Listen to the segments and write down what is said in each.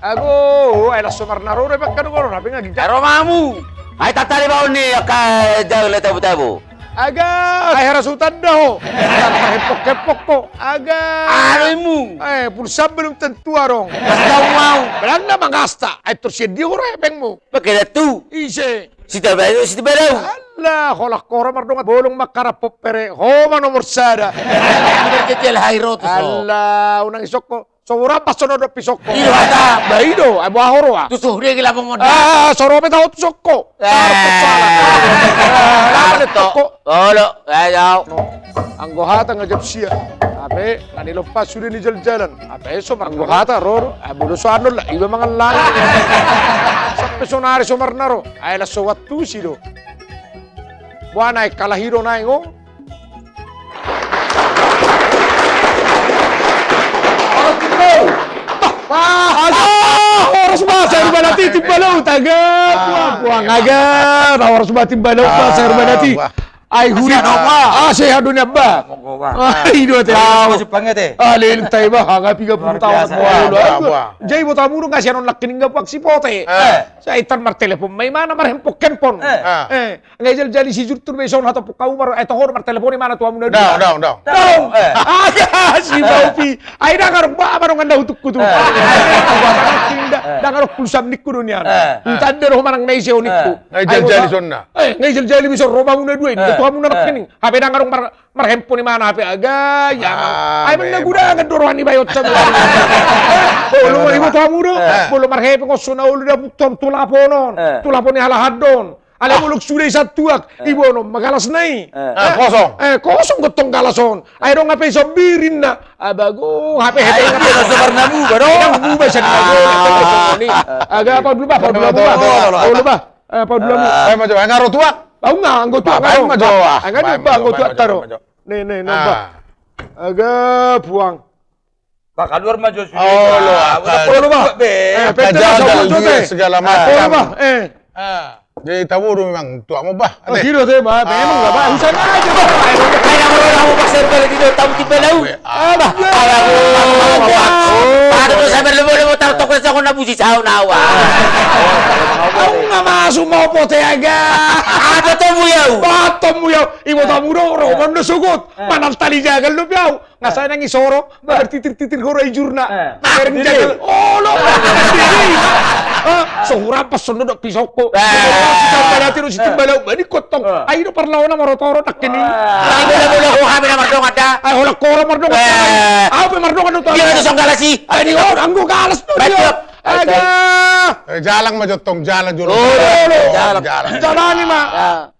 Aku, ay lasumar na ro, bakit ko ro, nabi nga gigya. Pero mamu. Ay tatali ba ni ka jauh le tabu-tabu. Aga, ay harasutan na ho. Kepok-kepok po. Aga. Arimu. Ay, pulsa belum tentu arong. Basta mau. Belang na mangasta. Ay, tersedia ko repeng mo. Pakai tu. Ise. Sita baru, sita baru. Ala, kolak kora mardong at bolong makarapop pere. Homa nomor sada. Kecil hairo tu. Ala, unang isok ko. Sora pas sono do pisok ko. Ilo hata. Baido, ay buahoro ah. Tu suhri gila pemoda. Ah, sorope tahu tusok ko. Karto. Olo, ayo. Anggohata ngajab siya. Ape, nanilepas sudah di jalan-jalan. Ape, so anggohata roro. Bulu so ano lah, iba mga lala. Sampai sonari so marnaro. Ay la so watu sido. Buana ay kalahiro na ngo. Harus bahasa Herbanati timbalau taga. Buang agak. Harus bahasa timbalau bahasa Herbanati. Ay huri apa? Sehat dunia ba? Ay dua tahu. Masuk banget eh. Leleng tayo ba? Hanga 30 tahun Jay mo tamu nung kasi anong laki nga pag sipote. Sa itan mar telepon may mana mar hempok kenpon. Ngayon jali si jurtur may son hato kau mar eto hor mar telepon mana tuamu na. Daw. Aga si Baupi. Ay dangar ba marong anda utuk kutu. Dangar pulsam nikku dunia. Tanda ro manang naisi onikku. Ngayon jali sonna. Ngayon jali bisa roba muna duin. Tuamu na makining. Hape dangar mar hempon mana hape aga ya. Ay man nagudangan dorohan ni bayot sa. Bolo mo imo tuamu do. Bolo mar hepe ko suna ulo da tulaponon. Tulapon ni halahad don. Alam mo sudah satu ibu no magalas nai. Kosong. Kosong gotong galason. Ay dong ngape sabirin na. Bago hape hepe ngape Sebar namu baru. Namu ba sa ni. Aga apa dulu ba? Dulu ba? Apa dulu mo? Ay maju, ngaro tua. Ako nga, ang goto Ay maju. Ang ano ba, ang goto taro. Ne, ba? Aga buang. Pak Anwar maju sudah. Oh, lo ba? Segala Oh, macam. ba? Jadi tahu memang tua mo ba? Giro te ba? Memang enggak ba? Husan aja ba? Ay namu pasir balik dito tahu timbalau. Bah. Paano to sabar lebo tahu tokos ako nabusi sa nawa. Ako nga masuk mau pote aga. Ada to buyaw. Batom mo yaw. Iwo tamu do, roman na sugot. Manal tali jagal lo piaw. Nga sa nang isoro, titir-titir ko ray jurna. Nagaring jagal. Oh, lo. Sahura pas sunod ang pisok ko. Si timbalaw ba ni kotong. Ay no parlaw na marotoro takini. Ay bola ko kami na mardong ada. Ay holak ko mardong. Ay pe mardong ano to. Iya to sang galasi. Ay di or anggo galas to. Aga. Jalang maju tong jalan juru. Jalan ni ma.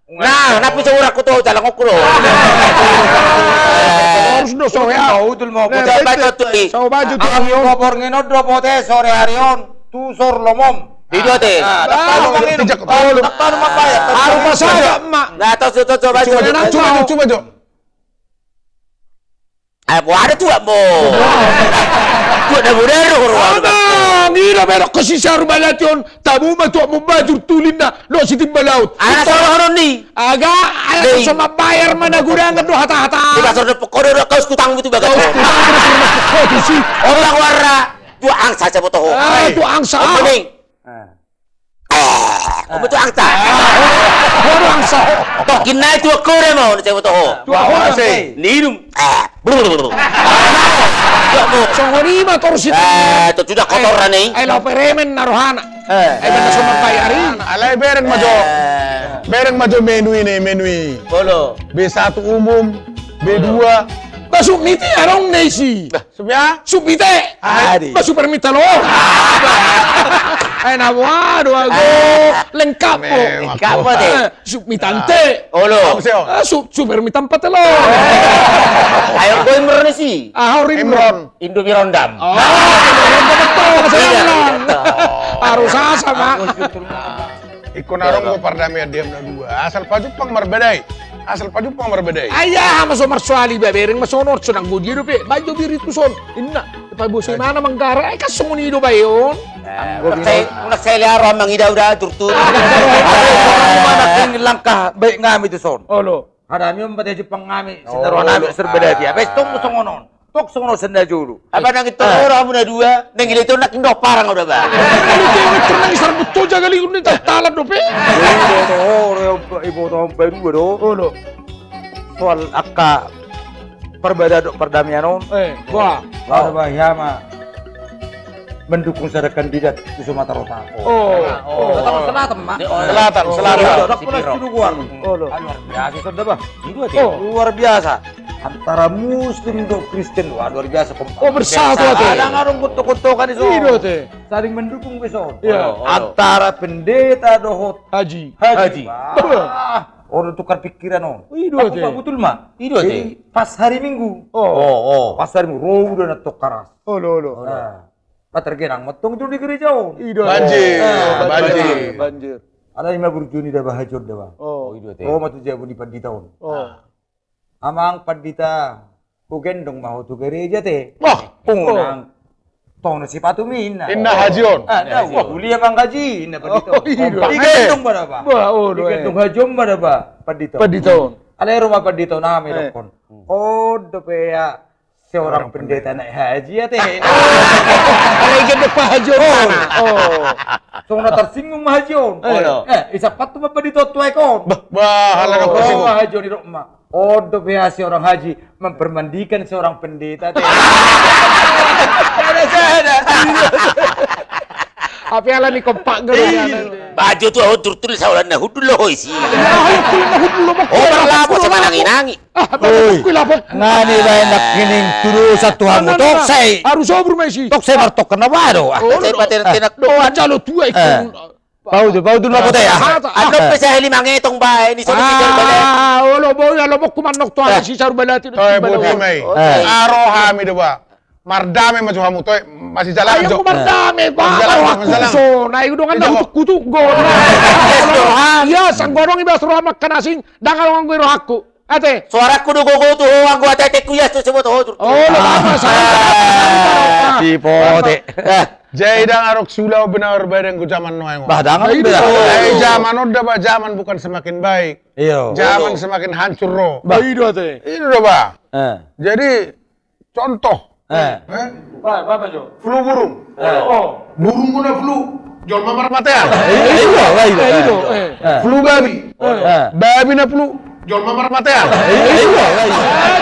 Nah, napi sa urak ko to, dalang ko. Harus do so ya. Udul mo ko. Bacot to eh. So baju to Ang kopor nginod do pote sore harion. Tu sor lomom. Dito ate. Paano mapayat? Harus masaga ma. Nah, to bacot. Coba Jo. Ay, buwan tu mo. Buwan na budero ko. Ngira pero kasi sa rumalation, tamu ma tuwa mo bajur tulin na, no si timbalaut. Ana sa haron ni. Aga, ala sa mabayar man nagudangan do hata-hata. Di basor na pokoro na kaus kutang mo tu bagat. Orang warna tu ang saja mo to. Tu ang sa. Opening. Opo tu ang ta. Ano ang sa? To kinay tu kore mo na mo to. Tu ako kasi. Nirum. So ngoni ma torus ito. To sudah kotor na ni. Ay la peremen narohana. Ay banda sa mabayarin. Alay bereng maju. Bereng maju menu ini. Bolo. B1 umum, B2. Basuk niti arong nesi. Subya? Supite. Adi. Basuk permita lo. Ay nawado ago. Lengkap po. Lengkap po, te. Supmitante. Olo. Supermitan patelo. Ayaw ko imron si. Rimron. Indomie rondam. Harus sama. Ikon arong ko pardami diam na dua. Asal pajupang marbedai. Ayah masuk marsuali ba bereng masonor so nang gudi pe. Bajo biritu son. Inna. Pabuso mana manggara ay kasumunido ba yon? Unak saya liaro mangidaw-daw turtur. Mana langkah baik ngami tu son. Olo. Hadami yung pati Jepang ngami sinaruhan namin serbeda dia. Bes tong musong onon. tok sono senda julu. Apa nang itu orang muna dua, nang itu nak indok parang udah ba. Itu nang isar betul jaga li ini talan dope. Ibu tahun baru do. Olo. Soal akka perdamaian Wah. Lawan bahaya mendukung secara kandidat di Sumatera Utara. Selatan. Dak pernah setuju gua. Luar biasa sudah bah. Luar biasa. Antara Muslim do Kristen luar biasa kompak. Bersatu atuh. Ada ngarung kutuk-kutukan iso. Iya teh. Saling mendukung besok. Iya. Antara pendeta do Haji. Orang tukar pikiran Iya Aku teh. Pak betul mah. Iya teh. Pas hari Minggu. Pas hari Minggu roh udah natok karas. Olo. Tergenang metong itu di gereja Iya. Banjir. Ada 50 Juni dah bahajur dah bang. Iya teh. Oh matu jabu di pandita Amang pandita ku gendong mau tu gereja teh. Wah, Unang tong na si patumin. Inna Hajion. Wah kuliah bang gaji inna pandita. iya. Digendong ba ba? Wah, olo. Digendong hajom ba ba pandita. Ada rumah pandita nami dokon. Oh dopea seorang pendeta naik haji ya teh. Kalau gendong Pak Haji sana. Soalnya tersinggung mah hajion. Isapat tuh bapak ditotuai kon. Bahala dong tersinggung. Hajion di rumah. Oh, dopea seorang haji mempermandikan seorang pendeta teh. Apa ala ni kompak geus. Baju tuh aku tulis saulan na hudul loh isi. Oh, Lapo sama nangi-nangi. Ngani ba nak kining turu sa Tuhan mo tok say. Harus sobru Messi. Tok say martok kana ba do. Saya paten tenak Doa jalo tua ikut. Pau do na pote ya. Ano pa sa limang etong bahay ni Sono Sigal Bala. Olo boy alo mo kumanok to si Saru Balati. Buti may. Aro hami ba? Mardame maju hamu toy masih jalan Ayo jo. kumardame ba? Masalang. So, na ido nga na kutu go. Ya, sang gorong ibas ro amak kanasing dangal ang gero hakku. Ate. Suara kudu gogo tuh ang gua tete kuyas tuh semua tuh. Oh, lama saya. Si pote. Jaidang arok sulau benar badang ku zaman noeng. Badangan Zaman udah ba zaman bukan semakin baik. Iyo. Zaman semakin hancur ro. Ido ate. Ini udah ba. Jadi contoh. Apa jo? Flu burung. Burung guna flu. Jol mamar matean. Ido. Flu babi. Babi na flu. Jol mamar matean.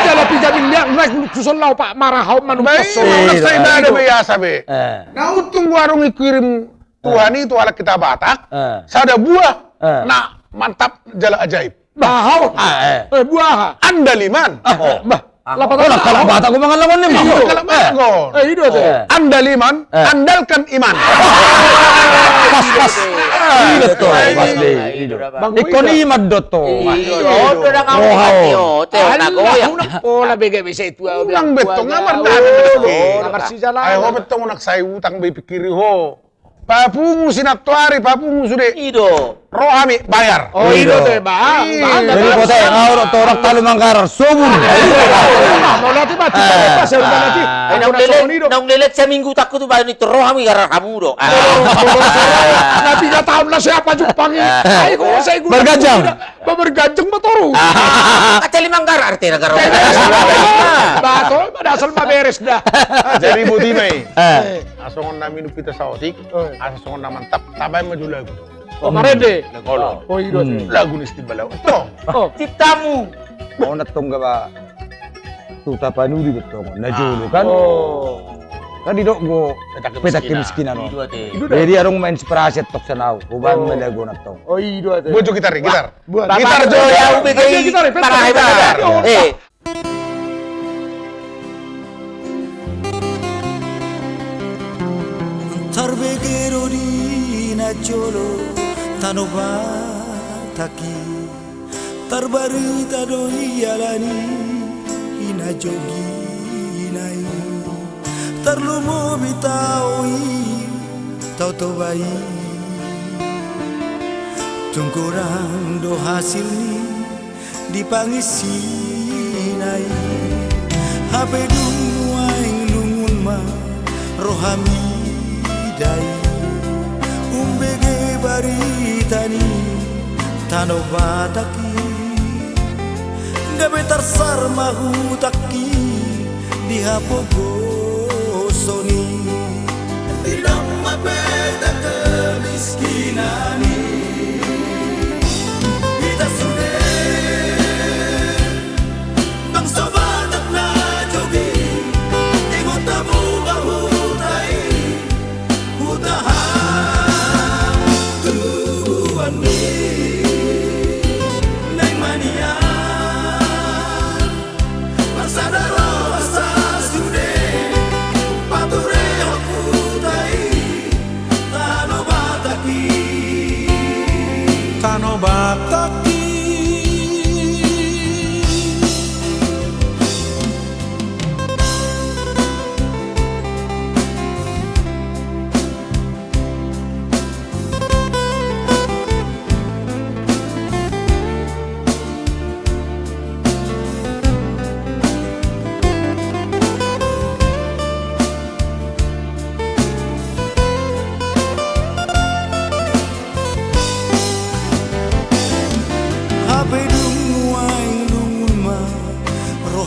Jala pijamin liak naik susun lau Pak marahau manusia. Baik, saya ada biasa be. Nah untung warung ikirim Tuhan itu ala kita Batak. Sada buah. Nah mantap jala ajaib. Bahau. Buah. Andaliman. Lapan Kalau bata ko mga lawan ni mo. Kalamagon. Ido ate. Andaliman, andalkan iman. Pas. Ido to, pas de. Ikon imad do to. Oh, udah nang ako teo na goya. Oh, labigay bisa itu. Ulang betong ngamar dami. Ngamar si jalan. Ay ho betong unak say utang bay pikiri ho. Papungu sinatuari, papungu sude. Ido. Rohami bayar. Oh, ido teh, Bang. Jadi pote ngawro torak tali mangkarar subur. Mau latih mati pas saya udah latih. Nang lilit sa minggu takut tuh bayo nito roh kami gara kamu do. Nanti nggak tahu lah siapa Jepang ini. Ayo kok saya guna. Bergajang. Bergajang motoru. Kacali manggar arti negara. Bato, asal mah beres dah. Jadi budi may. Asongon na minu kita saotik, asongon na mantap, tabay maju lagu. Oh, marede. Oh, ido. Lagu ni stibalaw. Ito. Oh, Ciptamu. Mau natong ka ba? Tuta panuri betong. Najulo kan. Kan didok go petak kemiskinan. Jadi arong ma-inspirasi tok sanaw. Uban malago natong. oh ido ate. Bojo gitar, gitar. Gitar jo ya ubegay. Para hebat. Tarbegero di Najolo Tanobataki Tarbarita do iyalani Hinajogi hinai Tarlumo bitaoi Tautobai Tungkurang do hasil ni Dipangisi nai Habe dunguaing lungun ma Rohami dai umbege baritani tano bataki gabe tarsar mahutaki dihapogosoni tidak mapeta kemiskinani kita sudah bangsa Batak na jogi ingot tamu bahutai hutahan Tuhan ni neng mania Sadaro asas sude pature hakutai Tano Bataki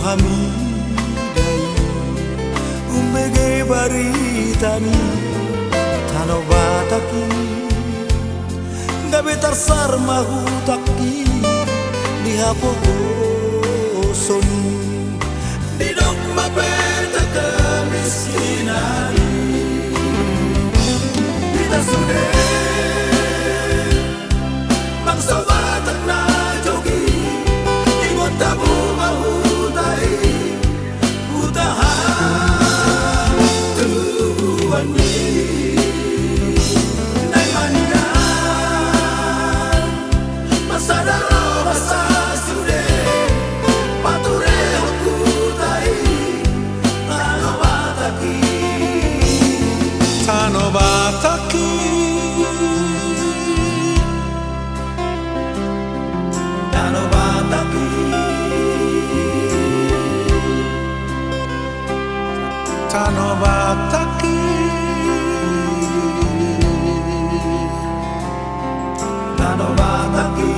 Hamidai umbege baritani Tano Bataki gabe tarsar mahutaki dihapogosoni didok mapeta kemiskinani kita sudah bangsa Batak na jogi ingot tabu mahu Tano Bataki Tano Bataki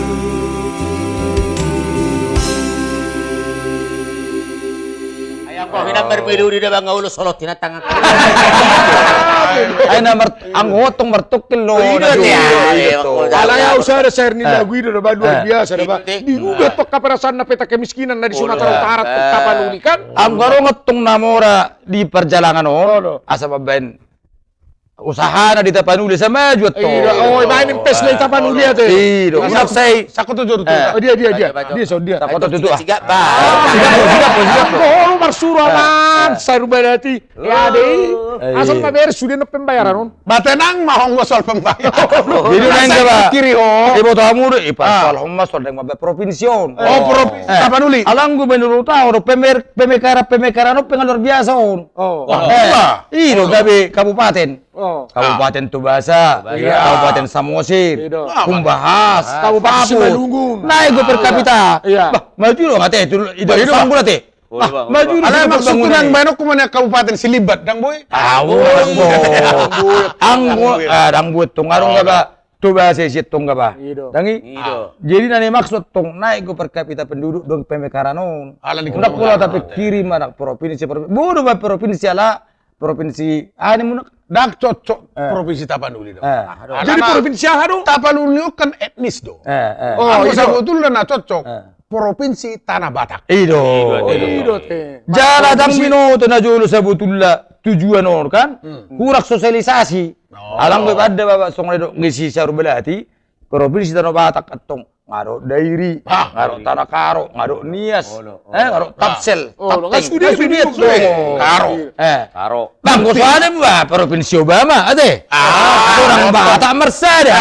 Ayang ko hinang mermilu di dabang ngaulo solot tinatang ako. Ay na ang hotong martukil lo na Alaya usah ada share ni lagu itu udah luar biasa dah. Digugat tok kaperasan na peta kemiskinan na di Sumatera Utara tok kapanuli kan. Ang garong namora di perjalanan asa babaen usaha na di Tapanuli sa medyo to. Oh, mainin pes na Tapanuli ate. Iyo, usak say Sakot tujuh Dia takot to ah. Siga ba? Oh, marsuro man, sa rubadati. Ya deh. Asal mabayar sudah na pembayaran non. Batenang mahong wasol pembayar. Jadi nang ka ba? Kiri ho. Ibo to amuro ipasal humma sol deng mabe provinsyon. Oh, provinsi Tapanuli. Alang gue menurut tahu pemekara no pengalor biasa on. Oh. Iyo gabe kabupaten. Oh. Kabupaten Tubasa, Kabupaten Samosir, Kumbahas, Kabupaten Simalungun. Naik gue per kapita. Iya. Maju lo ngate itu sang bulat eh. Maju lo. Ala maksudnya nang banok kumana Kabupaten Silibat dang boy. Dang buat tong arong gaba Tubasa sit tong gaba. Dangi. Jadi nani maksud tong naik gue per kapita penduduk dong pemekaran Ala di Udah pula tapi kirim anak provinsi. Bodoh ba provinsi ala provinsi ani mun dak cocok provinsi Tapanuli dong. Jadi provinsi apa dong? Tapanuli kan etnis dong. Oh, Aku sebetulnya na cocok provinsi Tanah Batak. Ido teh. Jala dang minuto na julu sebetulnya tujuan kan kurak sosialisasi. Alang gue pada bapak song ledo ngisi saru belati provinsi Tanah Batak atong ngaro dairi, ngaro tanah karo, ngaro nias, ngaro tapsel, tapteng, karo, Karo. bang kau soalnya mbak provinsi Obama, ade, orang Batak mersada,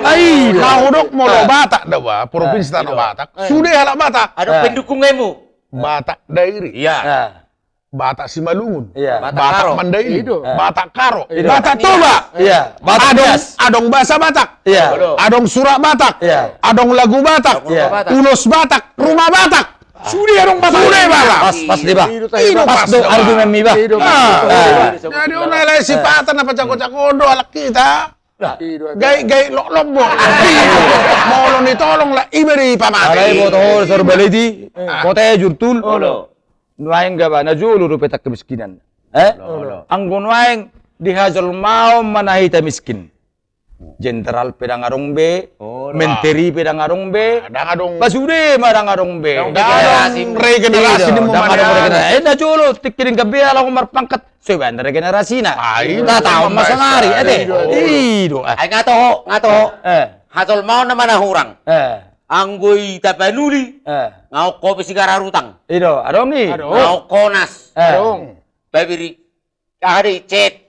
Ai, kau dok mau Batak dah wah, provinsi Tanah Batak, sudah halak Batak, Ada pendukungmu. Batak dairi, Iya. Batak Simalungun, Batak Batak Karo. Mandailing, Batak Karo, Iya. Batak Toba, iya, Batak adong bahasa Batak, iya, adong surak Batak, Iya. adong lagu Batak, Iya. ulos Batak, rumah Batak, sudah dong Batak, sudah Batak, pas di bah, Ino pas do Pak. argumen mi bah, Jadi unai sifatan apa cako-cako do alak kita. Gay lok bo. Mau ni tolong lah iberi paman. alai boto sor baledi, kota jurtul, nuaing gaba na julu ru petak kemiskinan. Anggun nuaing dihajol mau manahita miskin. Jenderal pedangarong be, menteri pedangarong be, Dangadong basude madangarong be. regenerasi di mana? Na julu tikiring gabi ala kumar pangkat. Soban regenerasi na. Ayo. Tahu masangari ate. Ido. Ay nga to. Hatol mau naman na hurang. Anggoy tapanuli. Ngau ko pisigara rutang. Ido, adong ni. Ngau konas. Dong. Babiri. Kahari chat.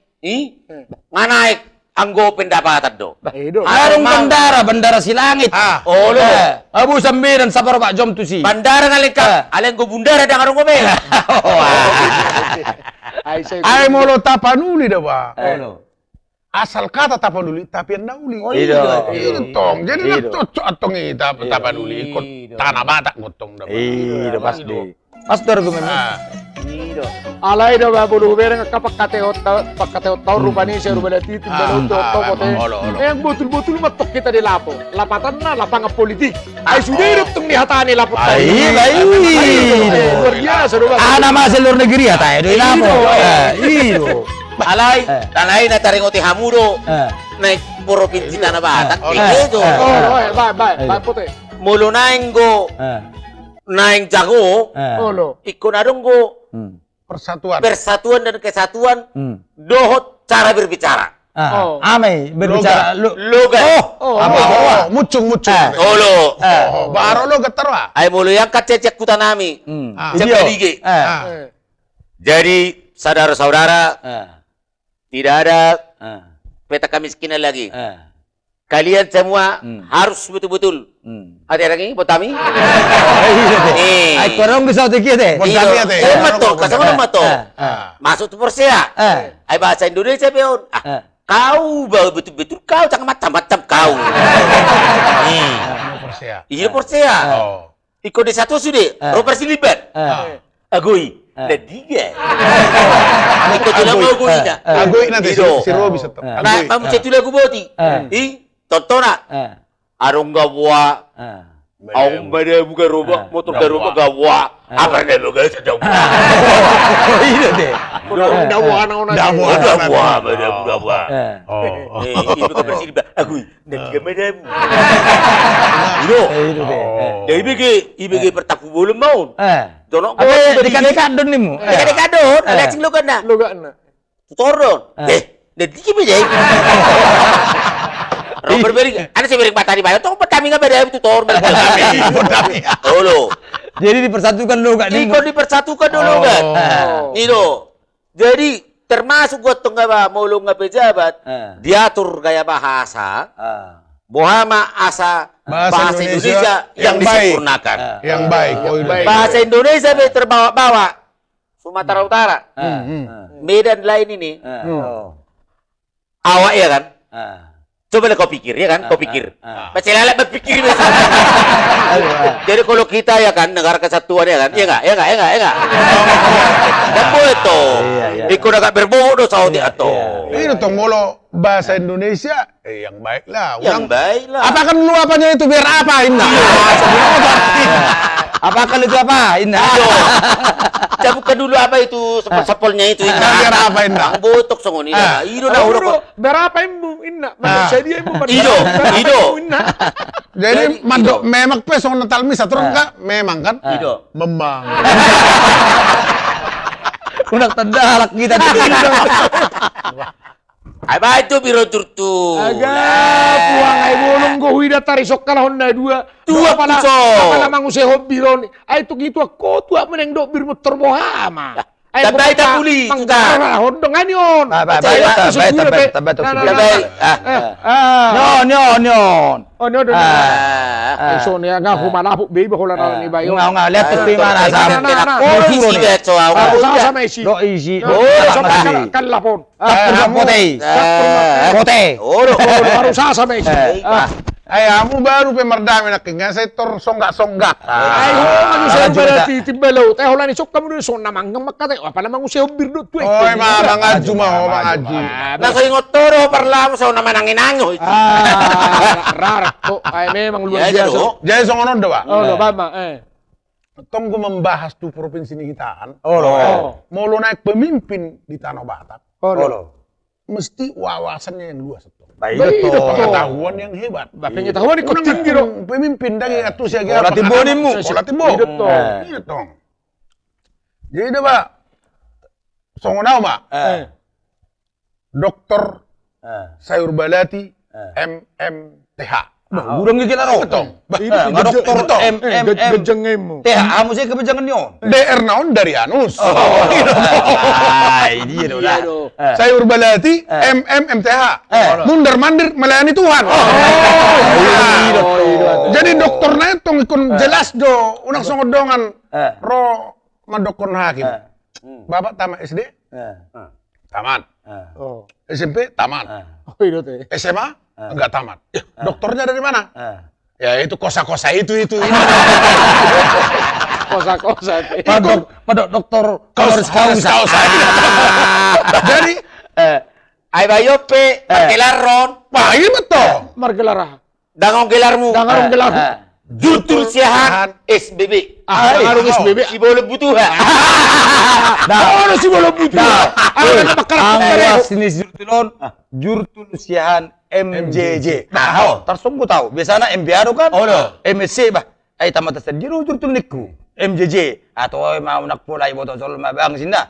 Nganaik anggo pendapatan do. Arong bandara silangit. Olo. Abu sambiran sabar Pak Jom tusi. Bandara ngalika. Aleng go bundara dang arong gobe. Ay molo tapanuli dah ba? Olo. Asal kata tapanuli tapi yang nauli. Ido. Tong. Jadi nak cocok atong tapanuli ikut tanah Batak ngotong dah. Ido pasti. Pastor gue memang. Alay daw ba bulu bereng kapakateot tahu rupanya saya rupanya titin balon to pote. Yang betul-betul matok kita di lapo. Lapatan na lapangan politik. Ay sudah hidup tung di hatani lapot. Luar biasa daw. Anak masih luar negeri ya tayo di lapo. Ido. Alay na taringoti hamudo. Naik provinsi Tanah Batak. Itu. Baik pote. Mulu naing go. Naing jago. Olo. Ikon adong go. Persatuan. Persatuan dan kesatuan. Dohot cara berbicara. Amai berbicara Logat. Mucung. Olo. Baru lo getar wa. Ay mulu yang kacecek kutanami. Cek Jadi saudara-saudara tidak ada peta kemiskinan lagi. Kalian semua harus betul-betul. Ada lagi potami? Ay korong bisa dikit deh. Masuk tu Persea. Ay bahasa Indonesia peon. Kau betul-betul kau jangan macam-macam kau. Iya Persea. Ikut di satu sudah. Robert Siliban. Agui. Lediga. Ikut dalam agui na. Agui nanti si Robi bisa tahu. Nah, kamu cetu lagu boti. Tontona. Arong gawa. Aung pada bukan robak, motor gawa gawa. Apa dah bukan sedang. Iya deh. Dawa na gawa. Ibu kan bersih aku nanti kemana? Ibu deh. Dari ibege pertaku boleh mau. Tolong kau dekat-dekat don ni mu. dekat don. Alecing lo kan dah. Tutoron. Nanti kemana? Robert beri, ada saya beri mata di bayar. Tolong petami nggak beda tutor. Olo. Jadi dipersatukan dulu kak Ikut dipersatukan dulu kan. Itu. Jadi termasuk gua tengah mau lu nggak pejabat. Diatur gaya bahasa. Bohama bahasa Indonesia yang disempurnakan. Yang baik. Bahasa Indonesia terbawa-bawa. Sumatera Utara. Medan lain ini. Awak ya kan? Coba kau pikir ya kan? Kau pikir. Baca lalat berpikir. Jadi kalau kita ya kan negara kesatuan ya kan? Ya enggak. Dan itu. Ikut agak berbau dosa di atau. Ini tuh molo bahasa Indonesia yang baik lah. Yang baik lah. Apakan lu apanya itu biar apa Indah? Apakan itu apa Indah? Cabutkan dulu apa itu sepol-sepolnya itu Indah. Biar apa Indah? Ang botok song ini. Ido dah udah. Berapa ibu inna? Manusia dia ibu. Ido. Jadi mandok memang pesong natal misa turun kak? Memang kan? Ido. Memang. Udah tendalak kita. Ay ba itu biro turtu. Agak puang ay bolong go huida tarisok kala honda dua pala pala manguse hobi ron ay tu gitu ako tu meneng do bir motor bohama ay tabay ta puli tangkara hondong anyon tabay nyon so ne nga humana po baby ko lang ni bayo nga letos pi mana sa isi beto sa may isi do isi kalapon pote oro baru sa may isi Ay, amo baru pemerdami na kinga sa itor songgak-songgak. Ay, ano sa bala titimbalaw. Tayo lang isok kamo dun so namanggang makatay. Wa pala mangusayo birdo tu. Oy, mangaju mangaju. Nakaingot toro parlamo sa naman ang inango. Rarak to. Ay, memang luar biasa. Jadi songono da ba? Oh, bama Tunggu membahas tuh provinsi Nihitaan. Mau lo naik pemimpin di Tanah Batak. Mesti wawasannya yang luas. Baik, pengetahuan yang hebat. Pengetahuan ikut tinggi dong. Pemimpin dari atus ya. Olah tibo nimu. Olah tibo. Iya dong. Jadi dah Pak. Songonau Pak. Dokter Sayur Balati MMTH. Gurang gigi laro. Betul. Dokter Gejengemu. TH amu sih kebejangan nyo. DR naon dari Anus. Ini dia do. Sayur Balati MMTH. Mundar mandir melayani Tuhan. Jadi dokternya itu ikun jelas do. Unang songodongan ro madokon hakim. Bapak tamat SD? Tamat. SMP? Tamat. SMA? Enggak tamat. Ya, dokternya dari mana? Ya itu kosa-kosa itu. Kosa-kosa. Padok dokter kausa. Jadi Ay bayope, margelaron, wah ini betul. Margelarah. dangong gelarmu, Jutul siahan SBB. Harus SBB. Si boleh butuh. Si bola putih. Angwas ini jurtul siahan MJJ. Tersungguh tahu. Biasanya MBA kan? MSC bah. Ay tamat sendiri jurtul niku. MJJ atau mau nak pola ibu tol mabang sinda.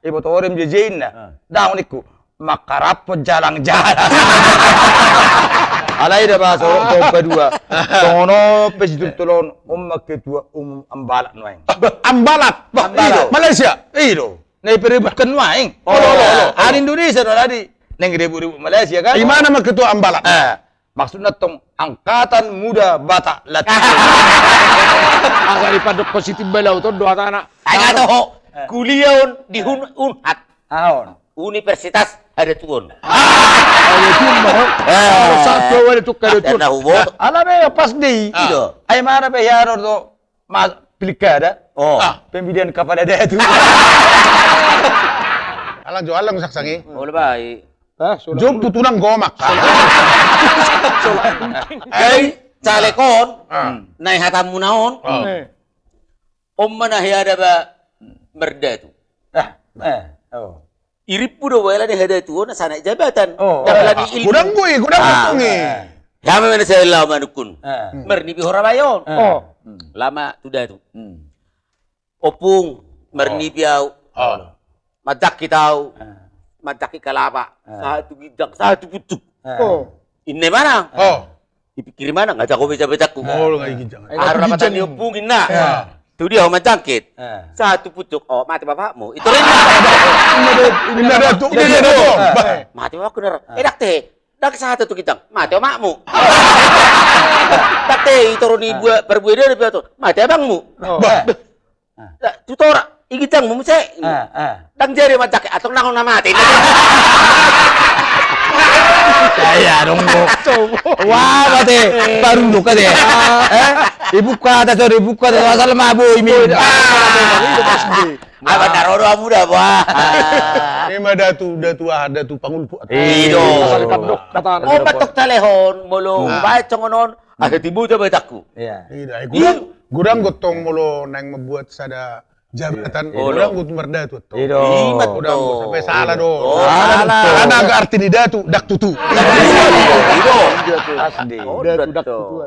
Ibu tol MJJ inna. Dang niku. Makarap jalang-jalang. Alay dah bahasa orang kedua. Tono pesjurtulon kedua ambalat noeng. Ambalat. Malaysia. Iyo. Nai peribukan noeng. Ada Indonesia no tadi. Neng ribu-ribu Malaysia kan. Di mana mak ketua ambalat? Maksudnya tong angkatan muda Batak Latihan. Agak dipadok positif belau tuh dua anak. Agak tahu kuliah di Unhat. Universitas ada tuan. Satu ada tuh kada tuh. Karena hubung. Alame pas di. Ay mana be yaro do mas pilkada. Pemilihan kepala daerah itu. Alang jualang saksangi. Boleh baik. Jom tutunang gomak. Calekon. Naik hatamu naon. Mana ada ba merda tu. Irip pun wala ni hada tu na sana jabatan. Lagi ilmu. Gudang kutungi. Kami mana saya lama nukun. Merni bihora bayon. Lama sudah tu. Opung merni biau. Madak kita madak kalapa. Satu gidak, satu putuk. Ini mana? Dipikir mana? Ngajak ko beca-beca ko. Nggak gijang. Harap dapat diopungin na. Itu dia orang jangkit. Satu pucuk, mati bapakmu. Itu rin. Ini ada tuh. Mati bapakku nar. Dak teh. Dak satu tuh kitang. Mati omakmu. Dak teh turun ibu perbuih dia lebih tuh. Mati abangmu. Tutor igitang mu muse. Dang jari macak atong nang mati. Saya dong. Wah, kate baru lu kate. Ibu kata sorry, ibu kata asal mabu ini. Apa narodo muda wah. Ini mah datu pangulpu. Iyo. Oh, batok telepon mulu. Baik cengonon. Ada tibu coba takku. Iya. Gudang gotong mulu nang membuat sada jabatan. Gudang gut merda tu. Iyo. Gudang sampai salah do. Salah. Karena agak arti di datu dak tutu. Iyo. Asli. Dak tutu.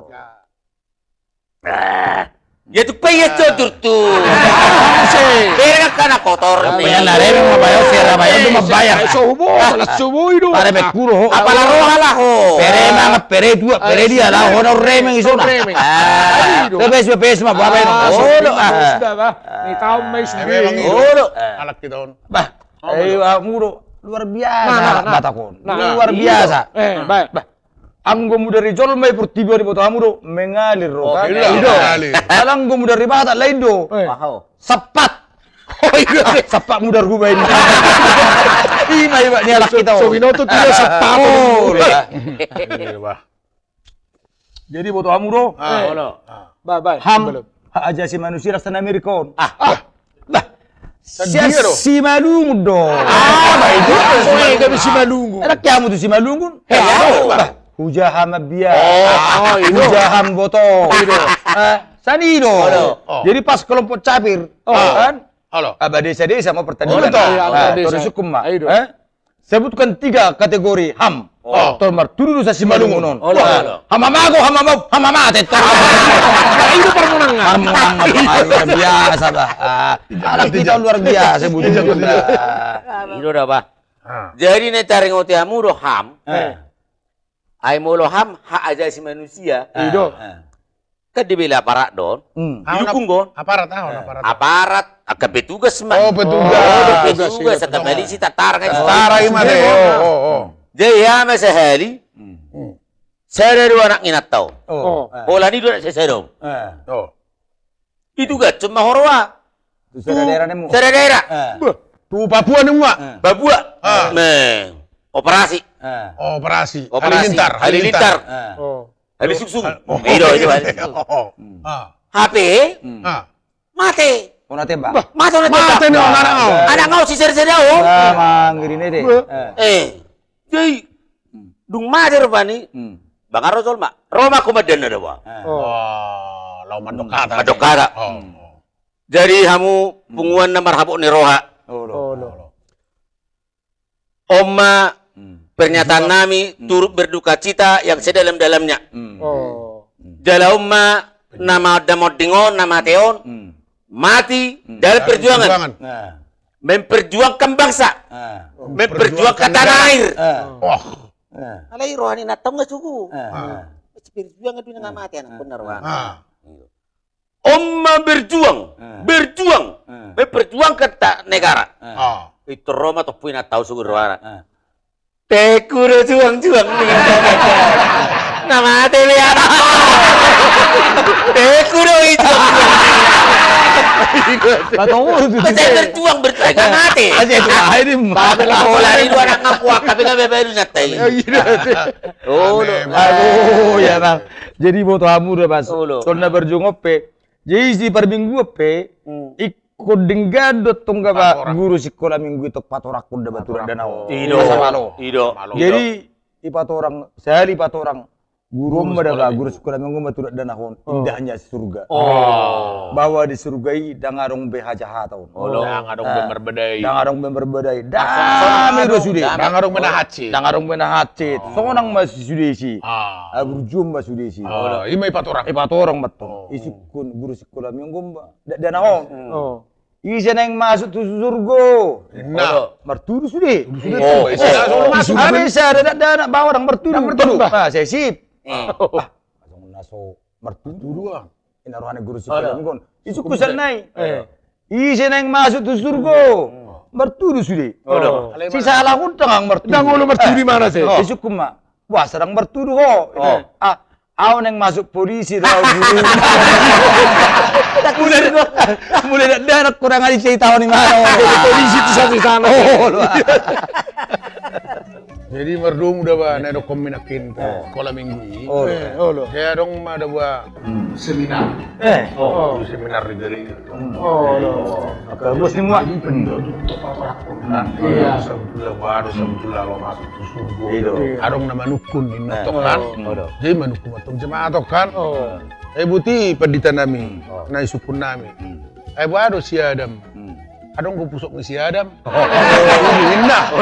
Ya tu payah jodoh tu. Kira kana kotor ni. Yang lari membayar Surabaya itu membayar. Subuh itu. Para bekuro. Apalah rohalah ho. Pere mangat pere dua pere dia lah honor remeng isu na. Bebes mah bapak itu. Sudah bah. Ni tahu mai sendiri. Alak kita on. Bah. Muro luar biasa Batakon. Luar biasa. Baik. Anggomu dari Jolmai Pertiba di Batu Hamuro mengalir rokan. Alanggomu dari Batak lain do. Sepat. Sepak mudar gua ini. Ini Pak ni alak kita. So winoto tidak sepat. Jadi Batu Hamuro. Baik. Ham hak ajasi manusia rasanya Amerikon. Dia Si Malungun dong. Baik. Kami si Malungun. Anak kamu tu si Malungun. Hujaham biar. Hujaham boto. Sanido. Jadi pas kelompok capir, kan? Halo. Aba desa-desa sama pertandingan. betul. Iya, Nah, desa. terus hukum mak. Ayo. Sebutkan 3 kategori HAM. Tolmar turu sa simalungunon. Hamamago, hamamate. Nah, itu permenangan. Luar biasa bah. Anak kita luar biasa butuh. Itu dah bah. Jadi ne cari ngoti amu do ham. Ai molo ham hak asasi manusia. Itu. Kan dibela aparat don. Didukung gon. Aparat. Aparat akan petugas man. Oh, petugas. Petugas akan polisi tatar kan. Tara imade. Jadi ya masa hali. Saya ada 2 anak inat tau. Pola ni dua saya dong. Itu gak cuma horwa. Daerah nemu. Saya daerah. Tu Papua nih, Mak. Babua. Meng. Operasi. Operasi. Operasi. Halilintar. Hali suksung. Itu hali suksung. HP. Mati. Mau tembak. Mati orang Mati nih orang anak kau. Anak kau sisir sedau. Manggil ini deh. Jadi dung mati rupani. Bang Arosol mak. Roma kumadan ada wa. Lau mandokata. Mandokata. Jadi kamu punguan nomor habuk ni roha. Oma pernyataan nami turut berduka cita yang sedalam-dalamnya. Dalam Oma nama Damodingon, nama Teon mati dalam perjuangan. Memperjuangkan bangsa. Memperjuangkan tanah air. Alai rohani natong nggak suku. Berjuang itu nggak mati anak benar wah. Oma berjuang, memperjuangkan tak negara. Itu Roma tuh punya tahu suku Roma. Tekuro juang-juang nih. Nama lihat. Tekuro itu. Saya berjuang nggak mati. Tapi bola ini dua anak ngakuak, tapi nggak bebas nyatai. Oh ya bang. Jadi foto kamu udah pas. Soalnya berjuang ope. Jadi si per minggu ope. Ikut denggadot tungga pak guru sekolah minggu itu 4 orang kuda batu danau. Ido. Jadi 4 orang, sehari 4 orang. Guru mbak guru sekolah minggu batu danau. Indahnya surga. Bahwa di surga ini dangarong behaja tahun. Dangarong berbedai. Dangarong berbedai. Dami do sudah. Dangarong menahacit. Dangarong menahacit. Sonang masih sudesi. Berjum masih sudesi. Ima 4 orang. 4 orang betul. Isikun guru sekolah minggu mbak danau. Isa na yang masuk tu surga. Nah, Merturu sudah. masuk. Habis ada anak bawa orang merturu. Nah, saya sip. Langsung naso merturu. Ini rohani guru sekolah minggu. Isu kusal nai. Isa na yang masuk tu surga. Merturu sudah. Si salah pun tangang merturu. Dangulo merturu di mana sih? Isu kuma. Wah, serang merturu kok. Aw neng masuk polisi raw guru. Mulai dah anak kurang aja cerita tahun mana. Polisi itu sampai sana. Jadi merdum udah ba na dong minakin sekolah minggu ini. Kaya dong ada buat seminar. Seminar di dari itu. Bos ni muak. Iya. Sebetulnya baru sebetulnya lo masuk ke surga. Adong nama nukun ini kan. Jadi manukun matong jemaah kan. Buti pendidikan nami, nai sukun nami. Baru si Adam. Adong gue pusok si Adam. Indah.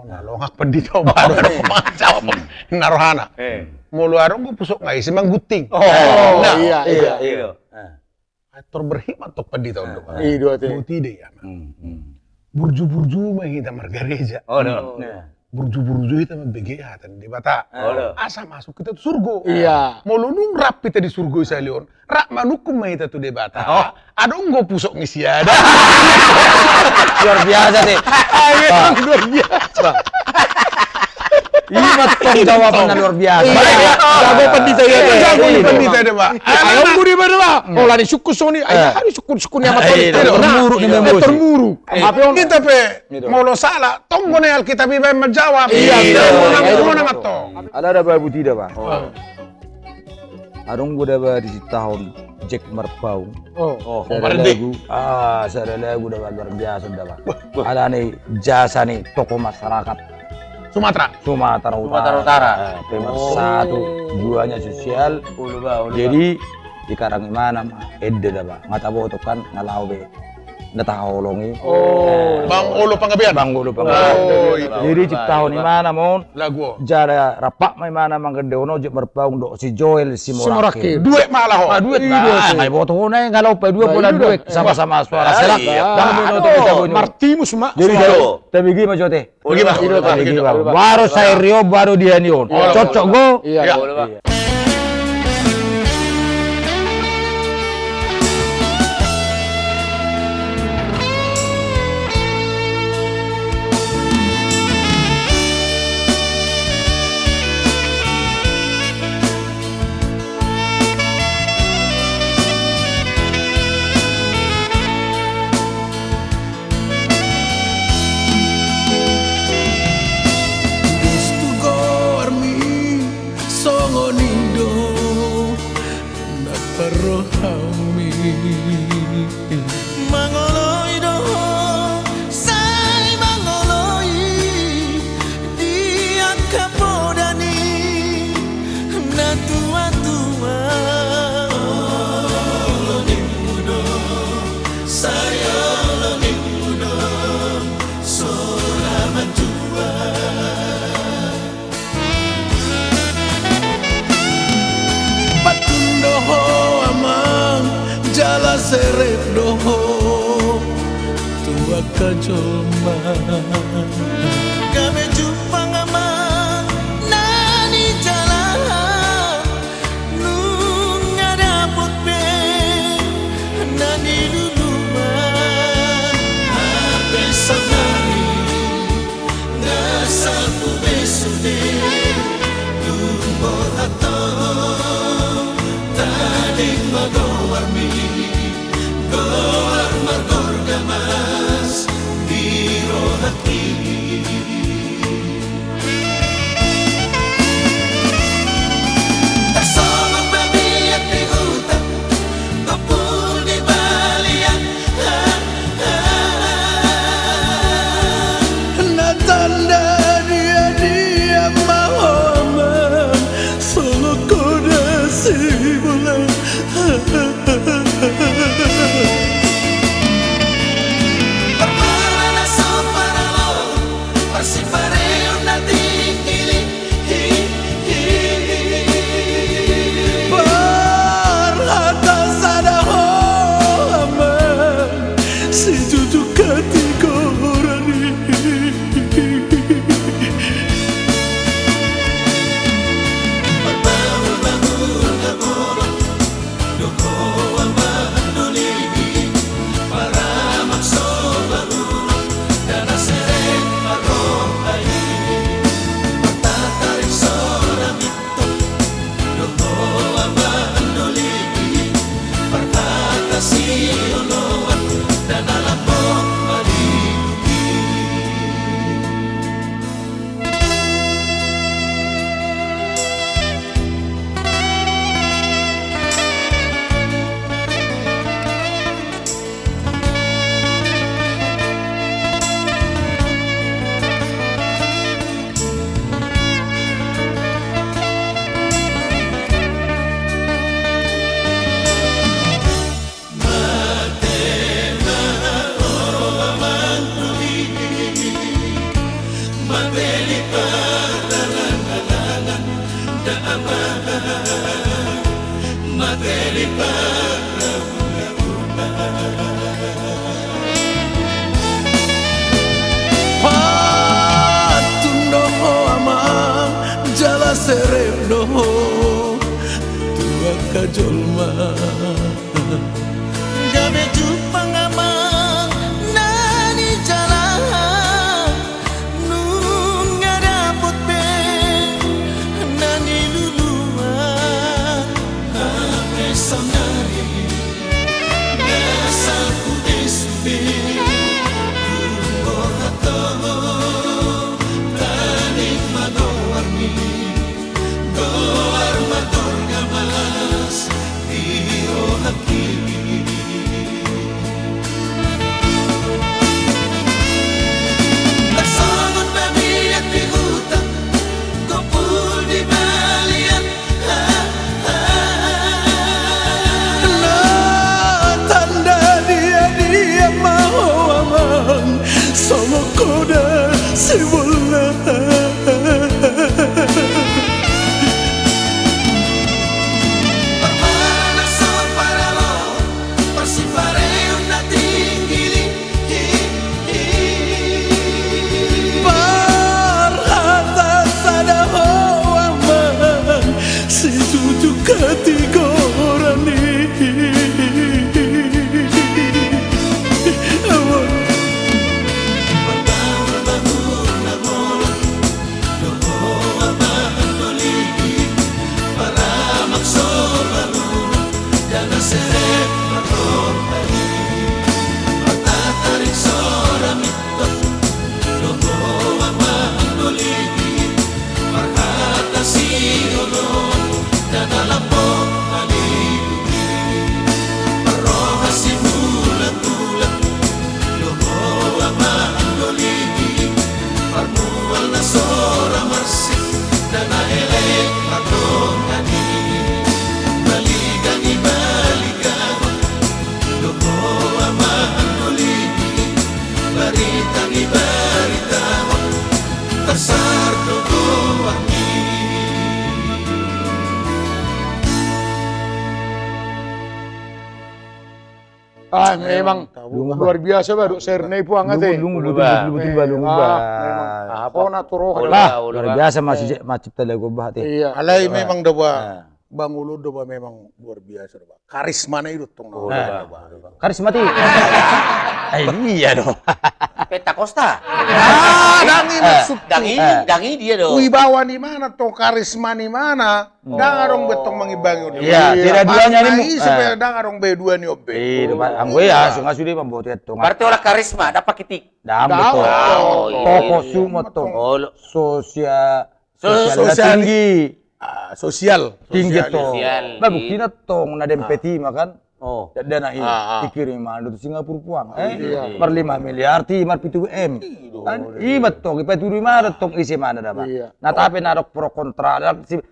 Nah, lo ngak pendidikan baru ada pemacau narohana. Mulu adong gue pusok ngai semang guting. Iya. Aktor berhikmat tok pendidikan untuk. Iya, Buti deh ya. Burju-burju mah kita margareja. Burju-burju kita membegehatan di bata. Asa masuk kita tuh surga. Iya. Mulu nung rap kita di surga saya lion. Rak manukum mah kita tuh di bata. Adong gue pusok ngisi ada. Luar biasa deh. Luar biasa. Ini matong jawabannya luar biasa. Jago pendita ya. Jago pendita deh, Pak. Ayo muri berapa? Oh, lani syukur soni. Ayo hari syukur ni amat. Termuru ni memori. Termuru. Kita pe mau lo salah, tonggo nih Alkitab iba menjawab. Iya. Mau nang atau? Ada babu tidak pak? Arung gua dah di tahun Jack Merpau. Lagu. Saya lagu dah luar biasa dah pak. Ada nih jasa nih tokoh masyarakat. Sumatera Utara. Nomor 1, 2-nya sosial. Jadi ikarang imana ma edde daba ngata boto kan ngalawe natahawlongi Bang Olo Panggabean. Bang Ulu Oh, Panggabean. Jadi ciptahon imana mon Lagu. jara rapak mai mana mangende ono je merpaung do si Joel si Morake. Duit malah ho. Duit ngai boto hona kalau pe dua bola duit sama-sama suara serak. Jangan menutup kita bunyi. Martimus mak. Jadi tapi gimana jote? Baru saya Rio baru dia nion. Cocok go. Iya. Gusto ko armi songonindo naparohami mangoloy do say mangoloy di akapodani natua-tua lonimudo saya lonimudo solamat tua Patundoho amang jala serep doho tua kajoma kami jumpa ngamang nani jalan nung ngadapot be nani luluman ape sanari ngasapu besude lumbor atau tadik magowarmi goar margor gamas biro hati tersolong babiak di hutan kapul di balian natanda dia mahoman solo koda simula permana soparalo persipareo natikili barhata sadaho aman si tutu katigorani Patundoho amang jala serep doho tua kajolma gabe jumpa ngamang nani jalan nung ngadapot be nani luluan ape sanari ngasapu desbe lumbor atau tanik magowarmi goar mator gamas biro hati Ah, memang luar biasa ba, sernay po ang ate. Lunggu betul balung ba. Ako na turo ka Lah, luar biasa macip talaga ba ate. Iya. Alay memang daw ba, Bang Ulo daw ba memang luar biasa daw ba. Karisma na ito tong Karismatik. Ay, iya dong. Pentakosta. dangi maksud Dangi dia dong. wibawa ni mana to karisma ni mana dangarong betong mangibangun Iya, tidak duanya ni. supaya dangarong be dua ni obbe Ang gue ya, sunga sudi pembuat itu. Berarti olah karisma, dapat kitik. Dam betul. Oh, iya. Toko sumotong. Oh, Sosial tinggi. sosial Tinggi to. Sosial. Bah bukti na tong na dempeti makan. Oh. Dana ikirim itu Singapura puang. Per 5 miliar ti mar 7 M. I betul kita turu mana tong isi mana dah. Nah tapi narok pro kontra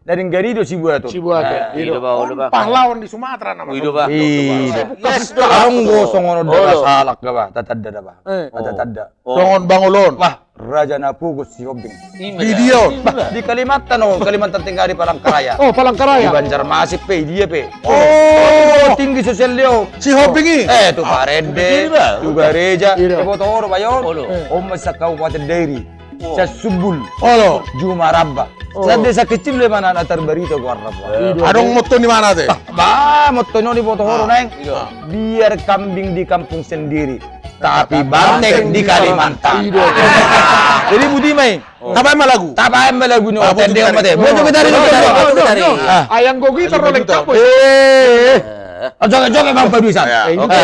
dari Garido si buat tu. Si buat. Hidup ba. pahlawan di Sumatera nama Hidup ba. Yes, ang gosong ono dah salak ka ba? Tatadda dah ba? Tatadda. songon Bangulon Wah, Raja Napugus si Hobing. video Di Kalimantan tinggal di Palangkaraya. Oh, Palangkaraya. Di Banjarmasin pe, dia pe. oh Tinggi sosial dia. si Hobingi Tu Parede, juga Reja. Ibu tahu bayon. Om sa Kabupaten Dairi. Sa Subul. olo Jumarabba. Sa desa kecil le mana na terberito gua Arab. adong moto ni mana teh Ba, motono di Botoro neng. Biar kambing di kampung sendiri. Tapi banteng di Kalimantan. Jadi Budi Mai, Tabay malagu tapay malagu nyo. Tende ko mate. Bojo kita rin. Ayang gogi terolek kapo. Joget bang padusan. Oke.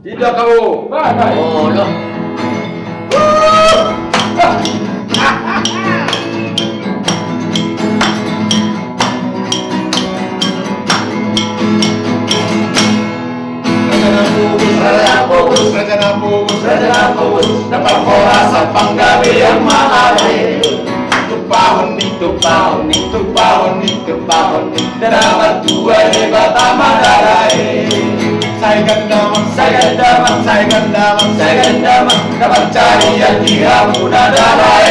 Tidak kau. Oh, loh. Dapat korasa panggabi yang malay Tupahon ni Dapat dua hebat amadalay Saya gandaman Dapat cari yang dihamuna dalay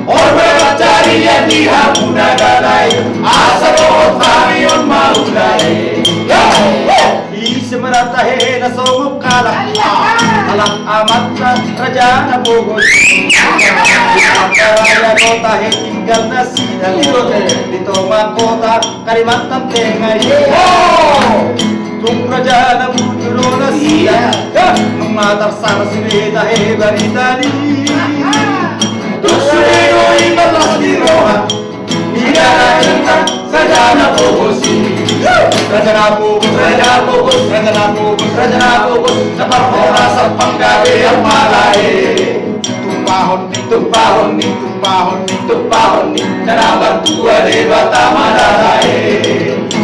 Orang cari yang dihamuna dalay Asa rohot hamion maulay Semeratahe na sunggup kalah Alam amat na raja na bugos Raya kota he tinggal na sidang Dito makota Kalimantan tengah Tung raja na buturo na sidang Mematar sana sirita he barita ni Tusurido ibalas di roha Tidak ada saja na bugosi Raja Nabugus Dapat rasa panggabi yang malay Tumpahon ni Dapat dua debat amadalay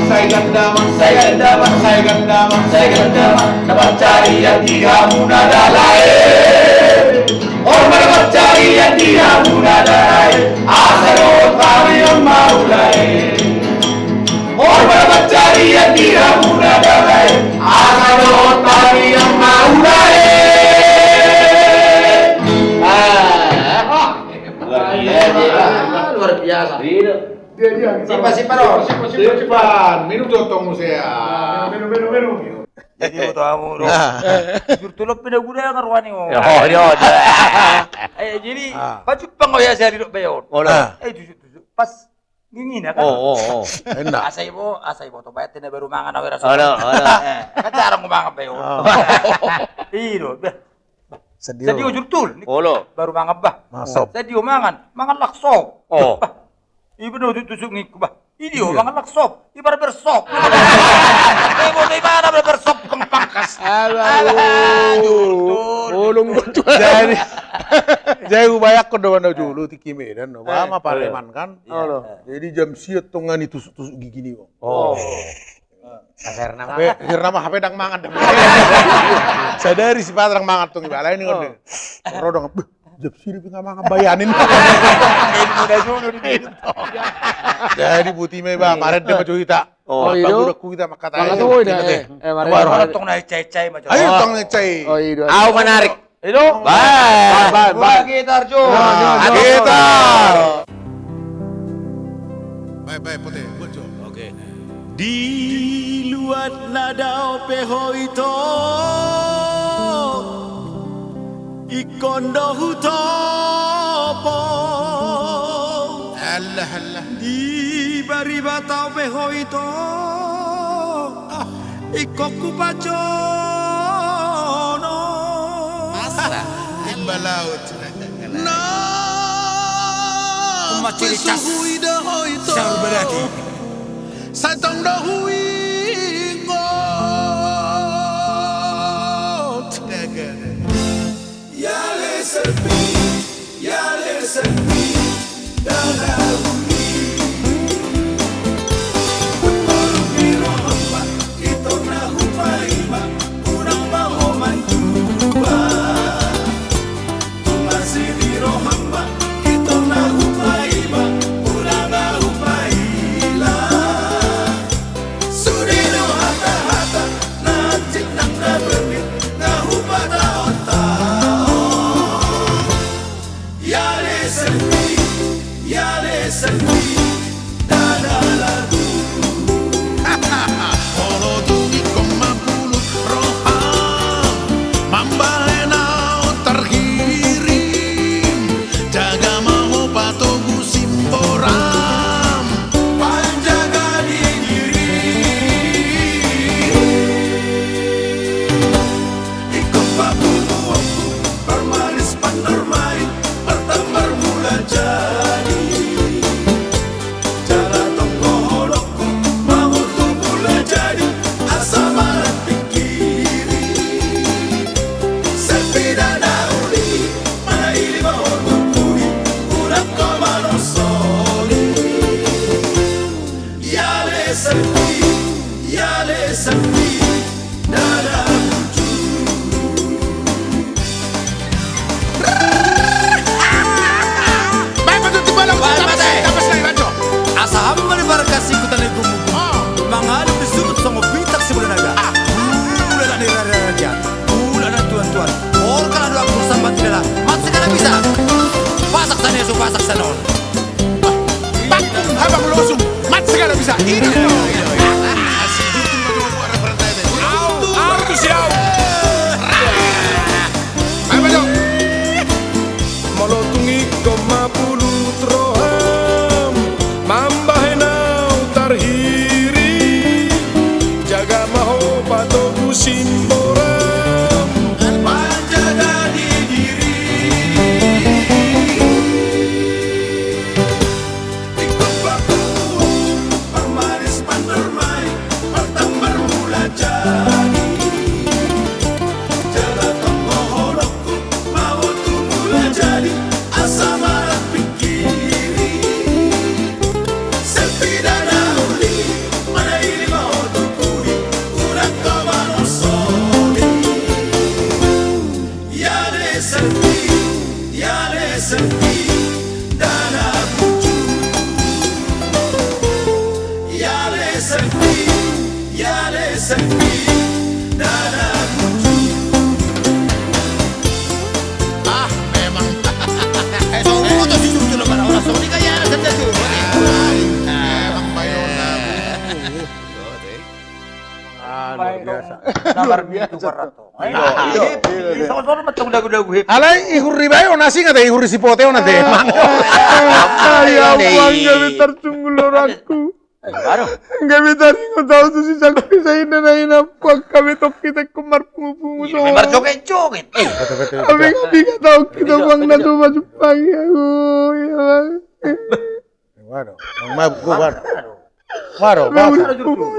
Saya gandaman Dapat cari yang dihamuna dalay Orang dapat cari yang dihamuna dalay Asal kami yang maulay Orang dapat cari yang dihamuna dalay Asal kami yang maulay Luar biasa. Simpan dong. Simpan, minuto tong musea. Minum. Jadi betul kamu dong. Jurtulop pinaguna yang arwani mo. Jadi baju pengoya saya hidup bayon. Tusuk pas ngingin kan. Enak. Asay mo to bayat na baru mangan awira Oh, no. Kan jarang kumangan bayon. Iyo. Sadio jurtul. Olo. Baru mangan bah. Masop. Sadio mangan laksop. Oh. Ibu tusuk ngik bah. Ini mangan laksop. Ibarat bersop. Ibu di mana bersop pangkas. Ulung betul. Jadi ubayak ko daw na dulu ti Kimedan no. Mama pareman kan. Jadi jam siot tongan tusuk-tusuk gigi ni. Akhirnya mah HP dang mangan dah. Sadari si patrang mangan tong ibalay ni ngon. Rodong jam siri pinga mangan bayanin. Jadi buti me ba maret de macu hita. Baru ku kita makata. Makatuloy na eh. Baru tong na cai-cai macam. Ayo tong ngecai. Oh, iya. Aw menarik. Itu. Bye. Bagi Tarjo. Kita. Baik, putih. Buat Jo. Oke. Di luar nadao peho ito ikondo hutopo Allah. di bari batao peho ito ikoku pacono Timba laut. Maciri cas Syaur berarti Satong dahui ngot. Yale sepi Darahuni Pengolong biro hamba Ito na hupaima Unang mahoman jumpa Tumasi biro hamba Ito na hupaima Unang na hupaila Sudino hata-hata Nantik nang nabernit Na hupata otao Yale sepi Dada lagu Olo tungi koma pulut roham Mambahenau terkirim Jaga mau patogu simboram Panjaga diri Ikut papumu waktu Permanis pandermai Pertambar mula jadi Jalan tonggo holokku Mau tuh mula jadi Asa marat pikiri Sepi dan auli Mana ini bahwa kukuri Udah kau manosoli Yale sepi Dada lucu Baik, patut timba laut. Dapat lagi, Banjo. Asa hamba ni barakasi ko tanay gumugu Mga alam ni sumut sa bitak si Bulanaga Ula na nirararagyan Ula na tuan-tuan Or ka na doon ako sambat nila Matsa ka na bisa Pasak sa neso, pasak sa noon Bakung habang losong. Mat segala bisa. Ini Asik itu mau buat referensi itu. Artu siyaw! Ayo, Banjo. Malotungi ko mapulot roham Mambahenau tarhiri Jaga maho patogu simboram Panjaga di diri Ikut baku Permanis pandermai Pertambar mula jadi Jalan tonggo holokku Mau tuh mula jadi Asa marat pikiri Sepi dan auli Mana ini mau tukuri Udah kau manosoli Yale sepi Dada lucu Yale sepi Dada lucu Memang. Tunggu tuh jujur dulu para orang Sony kaya senda tuh Memang Bayona. Luar biasa. Sama-sama matang dagu-dagu hip Alay, ihuri bayo nasi nggak teh ihuri si poteo nanti. Ya ampun, gak bisa sungguh aku. Baru Gak bisa ringo tahu tuh si sakti saya nanain apa kami top kita kemar pungu-pungu Memang joget-joget Tapi nggak tahu kita bang na tuh masuk pagi aku. Waduh, yang mabuk waduh. Waduh,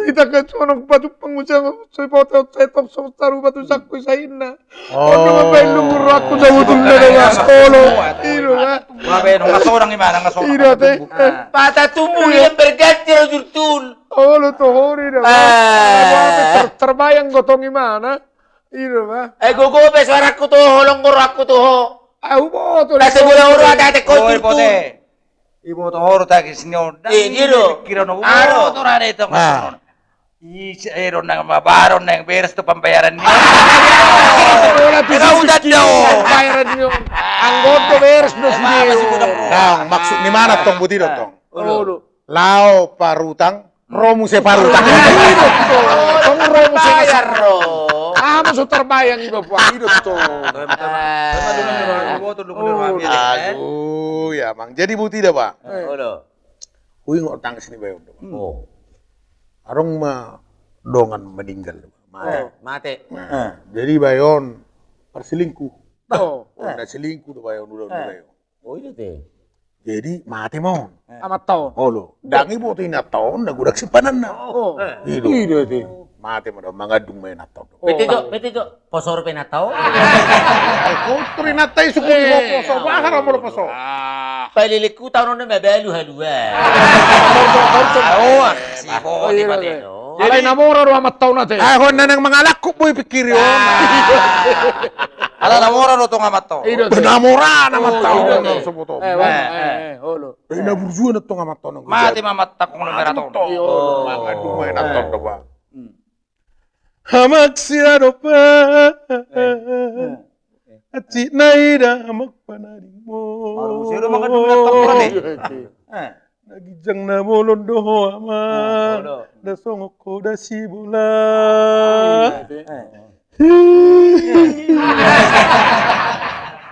Kita ke sonok batu pengusaha saya foto saya top taruh batu sakku saya na. Ono ngapain lumur aku tahu tuh dari sekolah. Iro kan. Mabe nung ngasorang imana ngasorang Iro teh. Pata tumbuh yang berganti rajul tul. Oh lo tuh hori dah. Terbayang gotong gimana? Iro kan. Gogo be suaraku tuh, holong aku tuh. Aku mau tuh. Nasi bola uru ada teko tul. Ibu tohoro tagi sinyo. Giro. Kira no. Aro. Tora na ito ngasonon. Ero nang mabaron nang beres to pambayaran niya. Ikaw udah daw. Bayaran nyo. Ang goto beres no sini. Nah, maksud di mana tong butido tong? Lao parutang, romu separutang. Kung romo Bayar, siya Ro. maksud terbayang iba po. Hidup to. Aduh, ya mang. Jadi bu tidak pak. Ulo. Kui ngotang sini bayon. Oh. Arong ma dongan meninggal. Mate. Jadi bayon perselingkuh. Oh, Udah selingkuh tuh bayon udah bayon. Oh, itu teh. Jadi mati mau. amat taon. Oh lo, dangi bu tina tahun dah gudak simpanan na. Oh, Gitu. Mati mau mangadung main atau. Pete jo, posor penatao. Kau terinatai suku di poso, bahar mau poso. Paliliku tahun na mabelu halua. Oh, di pate. alay namora ro amat taon natin. Ah, hon na nang mga lakok boy pikir yun. Ala namora no tong amat to. Benamora naman tao Iya, na iya. sa buto. Holo. Ina burjuan at tong amat tao ng Mati mamatak kung numero to. mga dumay na tao ba. Hamak siya do pa. At sinayda magpanaling mo. Sino mga dumatak mo rin Nagijang na molondo ho ama. Nasongok ko da sibula.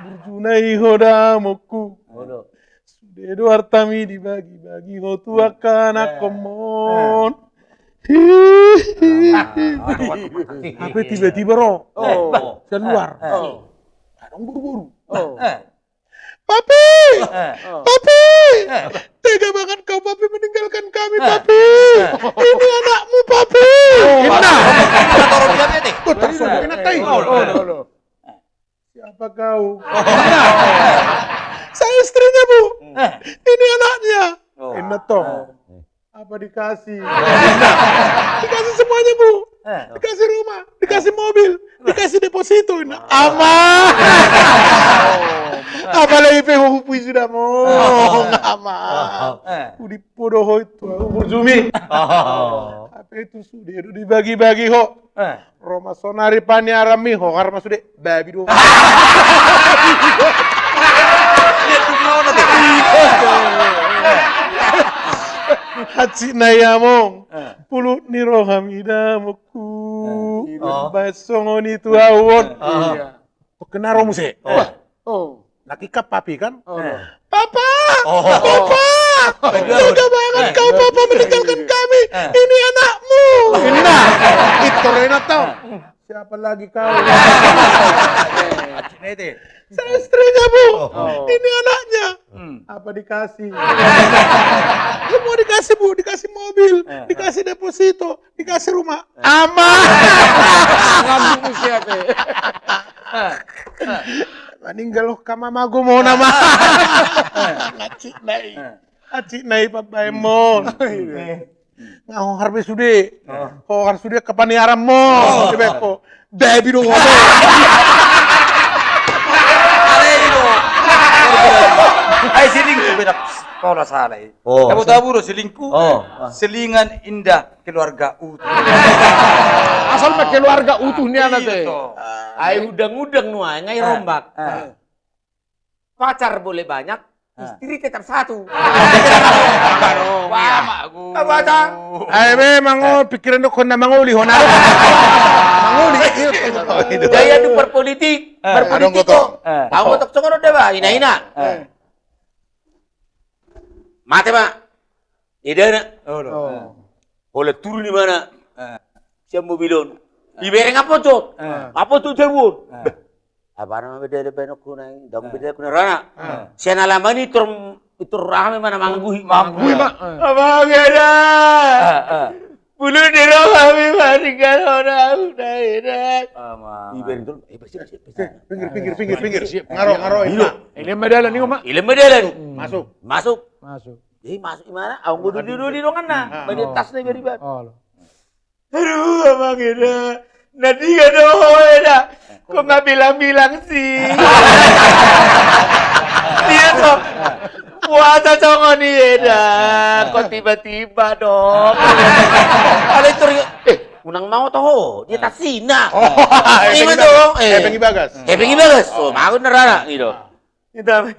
Burjunai hoda moku. Sudedo artami dibagi-bagi ho tuakan akomon. Apa tiba-tiba ro? Keluar. Adong buru-buru. Papi! Papi! Tega banget kau Papi meninggalkan kami Papi. Ini anakmu Papi. Ina. Kau tersombong natai. Siapa kau? Saya istrinya Bu. Ini anaknya. Ina toh. Apa dikasih? Dikasih semuanya Bu. Dikasih rumah, dikasih mobil, dikasih deposito. Ama. Apalagi pehupui sudah mau. Ama. Udi podoh itu burjumi. Apa itu sudah dibagi-bagi ho. Roma sonari paniarami ho karena sudah babi do. Haji nayamong pulut ni rohamida moku basongoni tu awon kena romuse nakika papi kan papa papa tega banget kau papa meninggalkan kami ini anakmu nah itu Renato siapa lagi kau saya istrinya Bu ini anaknya apa dikasih semua dikasih Bu dikasih mobil dikasih deposito dikasih rumah ama Ngambung siapa? meninggal loh kamamago mo nama Acik nai papai mo ngaho harbe sude ho har sude kapaniaram mo dibeko baby do Ay selingkuh benak Paula salah. Kamu tahu bro selingkuh? Selingan indah keluarga utuh. Asal pakai keluarga utuhnya nanti. Ay udang-udang nuai ngai rombak. Pacar boleh banyak, istri tetap satu. Baca. ay memang oh pikiran ko na manguli ho na manguli Gaya du berpolitik, berpolitik kok. Aku ngotok songono deh ba, ina. Mate Pak. Ida na. Boleh turun di mana? Siapa mobilon? Ibereng apa tuh? Apa tuh terbun? Apa nama beda ada banyak kunai, dong beda kunai rana. Siapa lama ni itu rame mana mangguhi Pak. Apa beda? Bulu di kami meninggal orang udah enak. Ibereng tuh, pinggir ngaro Ini medalan nih Mak. ilmu medalan. masuk Masuk. Jadi masuk gimana? Aku duduk di ruangan nah. Bagi tas nih beribat. Oh. Aduh, Abang Eda. Nanti gak doho Eda. Kok nggak bilang-bilang sih? Dia tuh puasa congo nih Eda. Kok tiba-tiba dong? Ada itu unang mau toh, dia tak sina. Ini dong. pengi bagas Pengen bagus. Oh, mau nerana gitu. Kita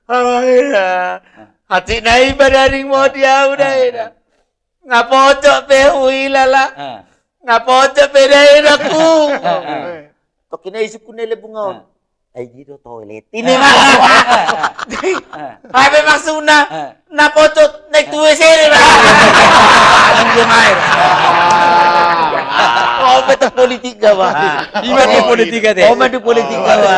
Abang Eda. Hati nai badaring mo dia udah ina. Ngapocok pe lala. Ngapocok pe dai aku. Tok kina isip ko nila bungaw. Ay dito toilet. Ini mah. Ay be maksuna. Napocok naik tuwe sini mah. Ang gimay. Oh, betul politik ba? Iman di politika deh. Oh, madu politika ba?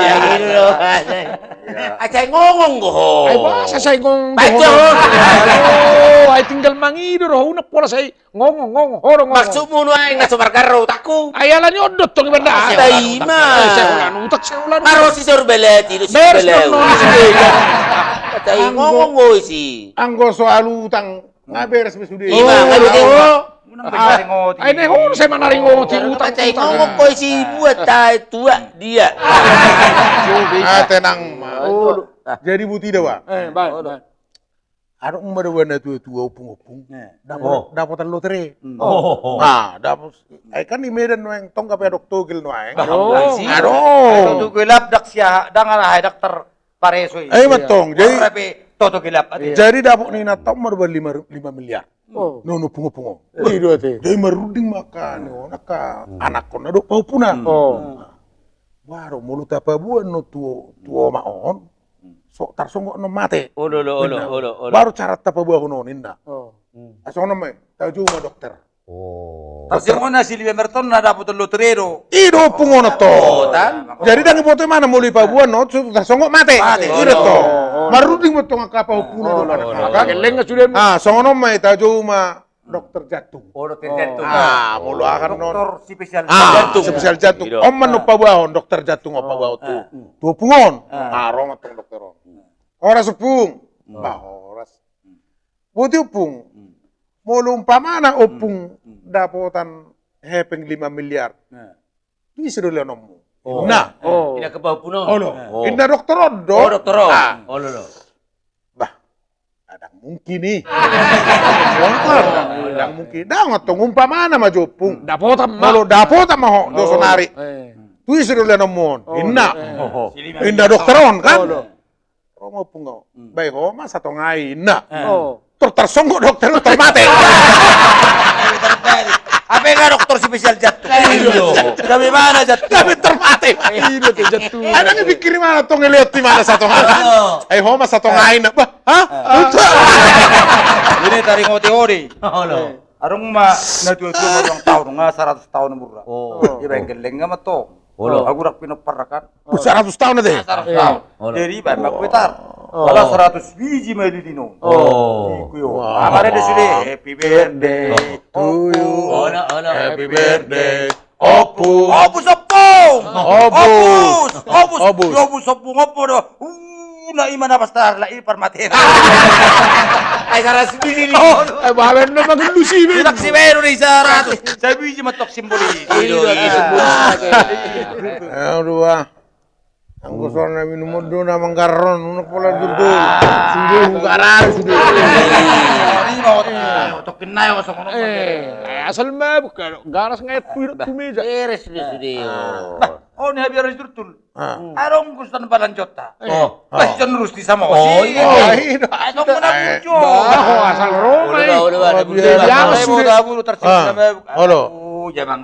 Acay ngongong ko. Ay basa say ngong. Baca. Ay tinggal mangido roh unak pola say ngong horong. Maksud mo no ay nasumar karo takku. Ay ala nyodot tong ibanda. Ay ima. Say ulan utak say ulan. Karo si Sorbele, tilo si Beres Sorbele. no. Acay ngongong ko si. Anggo soal utang ngaberes wis udah. Ima, Ay ne hon say manaringo ti utak. Acay ngongong ko si buat tay tua dia. Tenang mah. Jadi buti dah, Pak. Baik. Ada umar-umar tua opung-opung. Dapat lotre. Nah, dapat. Kan di Medan noeng tong kape dokter gil noeng. Aduh. Toto gelap dak sia dangan ay dokter paresoy. Matong. Jadi toto gelap. jadi dapat ni natong marba 5 miliar. No pungo. Ido ate. Jadi maruding makan naka anak kon ado paupuna. Waro mulut apa buan no tuo maon. So tarsongo no mate. Olo. Baru cara tapa buah no ninda. Asongo me tahu cuma dokter. Kasi mo na si Liberton na dapat lotrero. Ido pungo no to. Jadi dangi foto mana muli pa buan no tarsongo mate. Ido to. Maruding mo to ngaka paupuna do anak. Geleng sudah. Songo no me tahu cuma dokter jantung. Dokter jantung. Mulu akan non. Dokter spesial Jantung. Spesial jantung. Om manu pabawon dokter jantung apa bawa tu. Tuh pungon. Rong atong dokter. Oras upung. Oras. Buti upung. Mulu umpamana upung dapotan hepeng 5 miliar. Itu isi dulu nommu. Nah. Ina ke bawah puno. Indah dokter odo. Dokter. Olo. Kadang mungkin nih. Kadang mungkin. Dah ngotong umpamana mah jopung. Dapotan Malu dapotan mah doso nari. Tu isi dulu nommu. Indah dokteron kan. Romo pungo. Baik homa satu ngai indah. Tersonggok dokter lu termate. Apa yang dokter spesial jantung? Dari mana jantung? Tapi termate. Ido tuh jatuh. Ada yang pikir mana tuh ngeliat di mana satu ngai. Homa satu ngai nak. Hah? Ini dari teori. Arung mah na tuwa orang tahun nga 100 tahun murah. Iba yang geleng nga mato. Aku rak pinaparakan. 100 tahun na deh. 100 tahun. Jadi ba magpitar. Wala 100 biji may didino. Ikuyo. Amare de sule happy birthday to you. Happy birthday. Opus. Opus opung. Opus. Opus. Opus opung opo do. Na imana pastar la iparmatera. Ay saras biji ni. Ay bahala na maglusi. Tidak si Meru ni saras. Sa biji matok simboli. Aduh ah. Ang gusto na minum doon na mangkaron, unak pala dito. Sudah ugaran, sudah. Ini mau tokin na yo sa kono. Asal mah bukan ganas ngayat tumeja. Beres sudah. Oh, ni habi aris turtul. Arong gusto na balanjota. Kasi jan rusti sama osi. Ano mo na mucho. Asal Roma. Yang sudah bulu tersimpan na. Halo. Jangan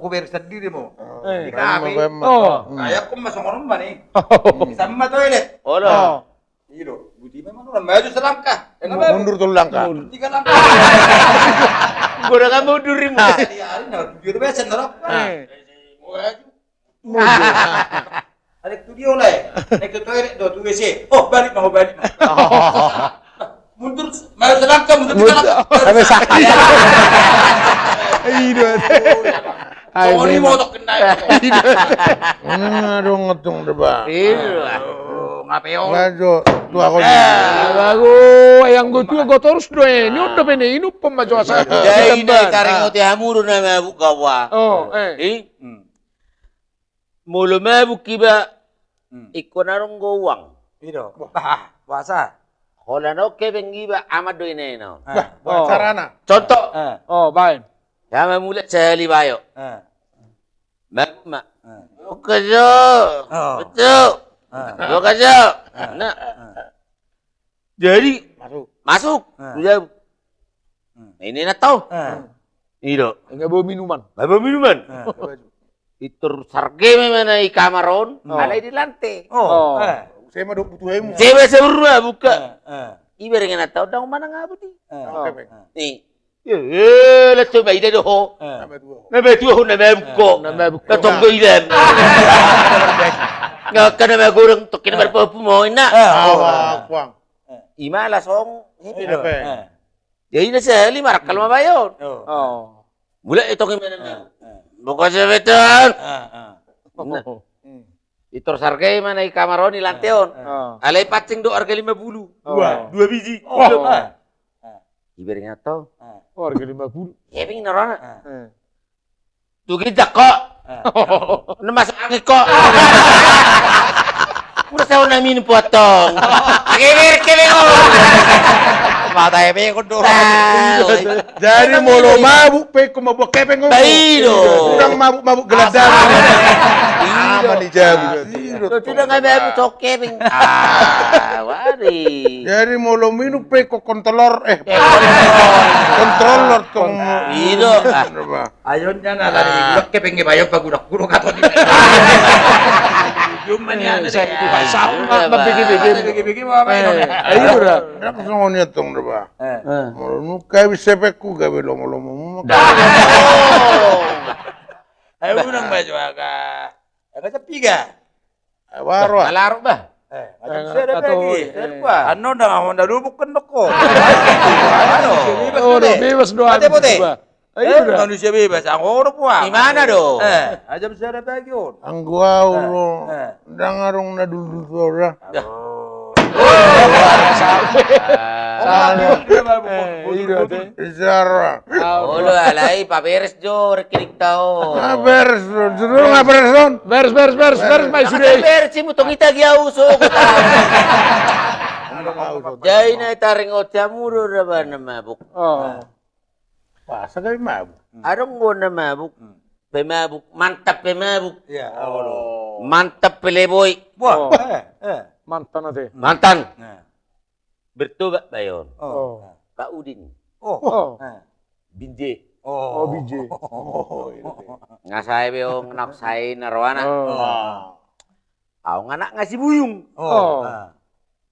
kuber sendiri mo. Di kami. Kaya ko masong ba ni? Sama toilet. Olo. Iro, buti memang orang maju selangkah. Mundur tuh langkah. 3 langkah. Gua kan mundur mo. Di hari na biru besen norok. Ada studio lah. Naik ke toilet do tu WC. Oh, balik mau. Mundur, maju selangkah, mundur 3 langkah. Sampai sakit. Ido. So ni mo tok kena. Aduh ngetung deh bang. Ngapeo. Ngajo, tuh aku. Bago, yang gue tuh gue terus doa. Ini udah bener, ini pembaca saya. Jadi ini taring uti hamuru na mabuk gawa. Mulu mabuk kiba. Ikon arong gowang. Iro. Puasa. Holan oke bengiba amat do ini no. Carana. Contoh. Baik. Kami mulai sehari bayo. Mak. Kerja. Betul. Lo kerja. Nah. Jadi Masuk. Sudah. Ini na tahu. Ido. Enggak bawa minuman. Bawa minuman. Itu sarge mana i kamaron, alai di lantai. Saya mah butuh emu. Cewek semua buka. Ibarat na tahu dong mana ngabut ni. Nih. Let's coba ide doh. Nabe tuh nabe buko. Katong do ide. Nggak kena nabe goreng tuh kena berpapu mau ina. Kuang. Ima langsung. Jadi na sa lima rakal mabayon. Mula ito gimana? Bukan sebetul. Itu sarga mana i kamaron di lanteon. Alai pacing do harga 50. Dua biji. Ibaratnya tahu. Harga 50. Ya ping narona. Tuh kita kok. Nemas angin kok. Udah tahu namin potong. Akhir kebego. Mata eme ko do. Jadi molo mabuk pe ko mabuk kepeng ko. Bairo. Kurang mabuk geladang. Aman di jago. Lo sudah nggak mau coke ping. Wari. Jadi molo minum pe ko kontrolor tong. Ido. Ayon dyan na lari. Gulak ke pengi bayo pag gudak-gudak ato di. Yung manyan. Sama Bigi-bigi mo ba yun? Ayo dah. Nak songo niya tong ba. Molo nu kay bisepek ku gabe lomo-lomo. Ay unang medyo ka. Aga sa piga. Waro. Malaro ba? Macam saya dah pergi. Ano dah ako nalubok ko. Ano? Oh, bebas doang. Putih. Manusia bebas. Ang oro po. Di mana do? Ajam saya dah pergi yun. Ang guau lo. Dangarong na dulura. Zara. Olo alai paberes jo rekirik tao. Beres, judul nggak beres don. Beres, Pak Sudah. Paberes si mutong kita giauso. Jai na taring ocamuro raba na mabuk. Pasa kayo mabuk. Arong go na mabuk. Pemabuk, mantap pemabuk. Ya, awalo. Mantap playboy. Wah. Mantan nanti. Mantan. Bertobat bayon. Pak Udin. Binje. Oh, biji. Ngasai beong nak sai narwana. Aw nganak ngasih buyung.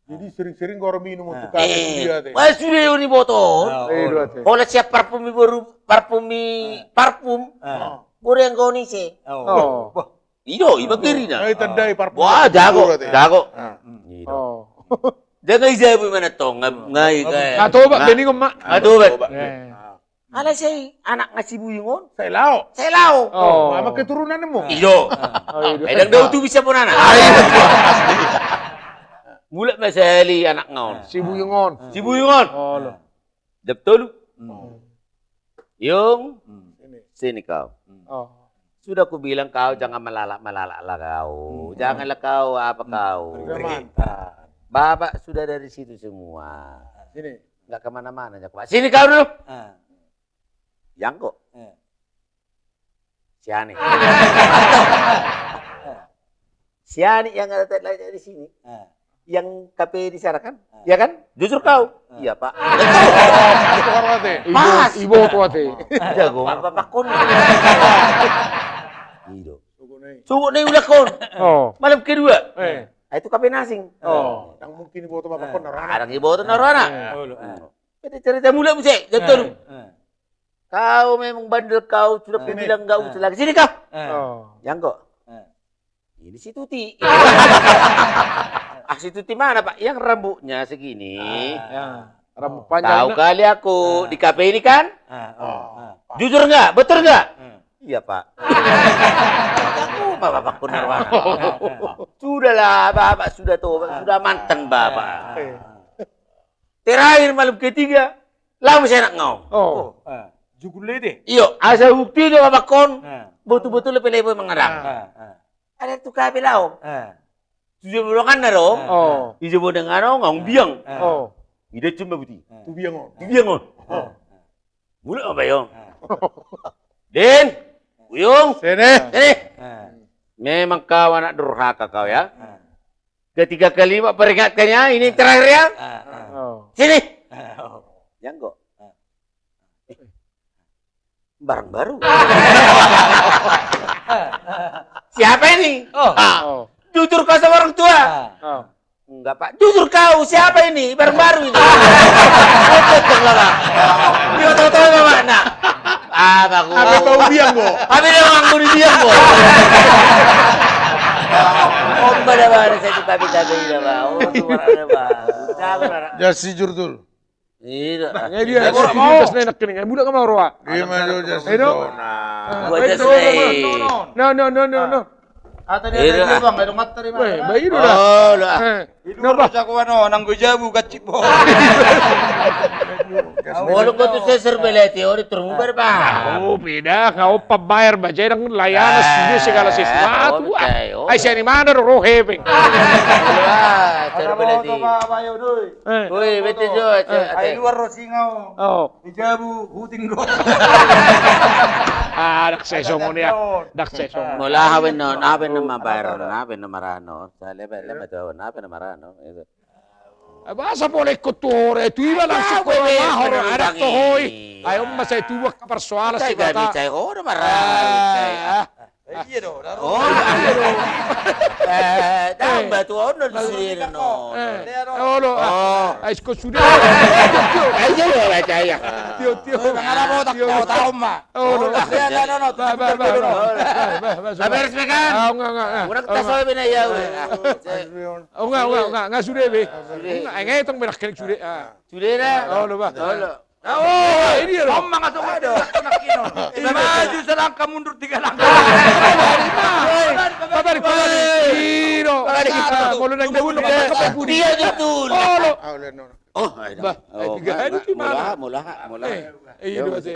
Jadi sering-sering kau minum untuk kalian dia teh. Wah sudah ini botol. Dua teh. Kalau siap parfum baru parfum. Baru yang kau nisi. Iyo, iba kiri na. Ay tandai parfum. Wah jago. Oh. Jaga isa po mana to ngai kay. Atau Pak Beni mak. Aduh, ala say anak ngasih buyungon. Saya lao. Saya lao. Mama keturunan mo. Iyo. Edang daw tu bisa pun anak. Mula masali anak ngaon. Si Buyungon. Si buyungon. Oh, lo. Betul. Yung sini kau. Oh. Sudah ku bilang kau jangan melalak lah kau. Janganlah kau apa kau. Bapak sudah dari situ semua. Sini. Nggak kemana-mana. Sini kau dulu. Yang kok. Siani. Siani yang ada tagline di sini. Yang KP di sana kan? Iya kan? Jujur kau. Iya, Pak. Pas. Ibu tua teh. Jago. Bapak kon. Ido. Subuh nih udah kon. Malam kedua. Itu KP nasing. Yang mungkin ibu tu bapak kon narana. Ada ibu tu narana. Kita cerita mula musik. Betul. Kau memang bandel kau. Sudah bilang enggak usah lagi. Sini kau. Yang kok. Ini si Tuti. Si Tuti mana Pak? Yang rambutnya segini. Rambut panjang. Tahu kali aku di KP ini kan? Jujur nggak? Betul nggak? Iya Pak. Aku Bapak Punarwana. Sudahlah Bapak sudah tobat, sudah mantan Bapak. Terakhir malam ketiga, lama saya nak ngau. Jugule deh. Iyo, asal bukti dia Bapak Kon. Betul-betul lebih mengarang. Ada tu KP lau. Tujuh bulan na ro. Ijo mo dengan ngong biang. Ida cuma buti. Tu biang. Mula apa yung? Den, Buyung. Sini. Memang kau anak durhaka kau ya. Ketiga kali peringatkannya ini terakhir ya. Sini. Yang kok. Barang baru. Siapa ini? Jujur kau sama orang tua. Enggak Pak, jujur kau siapa ini? Barang baru ini. Dia tahu-tahu mana? Aku. Apa bau biang kok? Tapi dia nganggur di dia kok. Om pada mana saya tuh tapi ini Pak. Oh, tuh mana Pak. Jasi jurtul. Iya. Dia mau nenek kening. Budak mau roa. Gimana jasi Edo. Gua just say. No. Atau dia ada bang, ada ngat terima. Bayi dulu dah. Oh, lah. Itu harus aku ano, nang gujabu kacipo. Walau kau tuh saya serbela teori terumbar Pak. Oh, beda. Kau pembayar baca ng layanan dia segala sesuatu. Ay, siya ni mana roh hepeng. Serbela teori. Ayo doi. Woi, betul jo. Ay luar rosingau. Oh. Gujabu, huting do. Dak sesong niya. Dak sesong. Mula hawin no, hawin na mabayar na, hawin na marano. Sa level to, hawin na marano. Basa po le kutore, tu iba lang sa ko mahor anak to hoy. Ayaw masay tuwak ka persoalan si bata. Cai oh, na marano. Iya do. Oh, dang ba tu ono di no. Oh, ay ko sudah. Ay yo ba caya. Tio. Ngaramo tak ko tahu ma. Oh, Ba. Haber sekan. Enggak. Urang ta sawe na ya. Oh, enggak sudah be. Enggak itong berak kenik sudah. Sudah na. Oh, lo ba. Oh, ini loh. Om mga ada. Maju selangkah mundur 3 langkah. Babalik. Iro. Kalau nang dawon ka pudi. Dia betul. Oh, lo. Oh, tiga hari gimana? Mula. Iya, dua sih.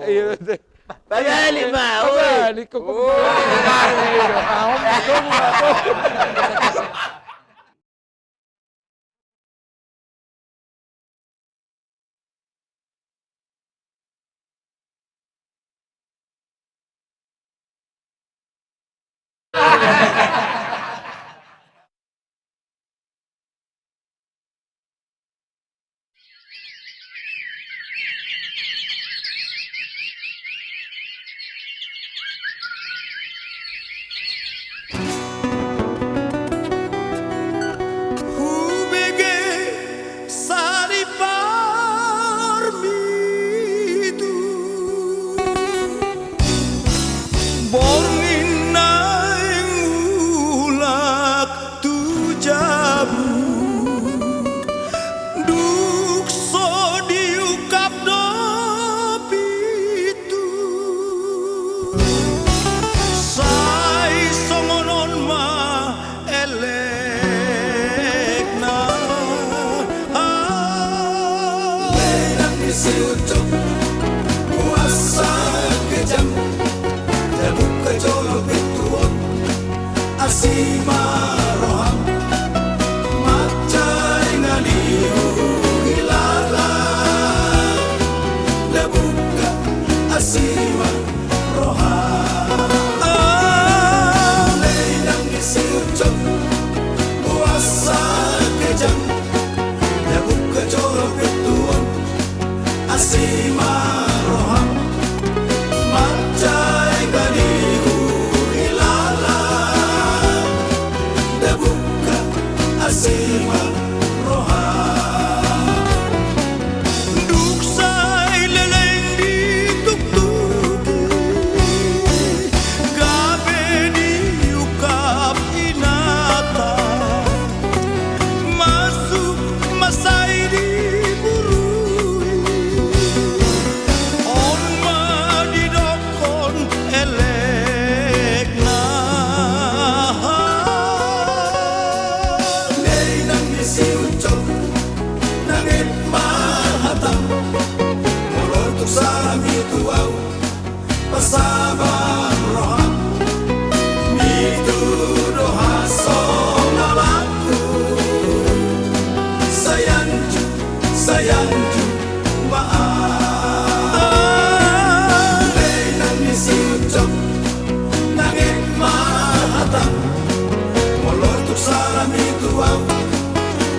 Iya, dua. Balik mah. Balik kok.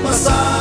masa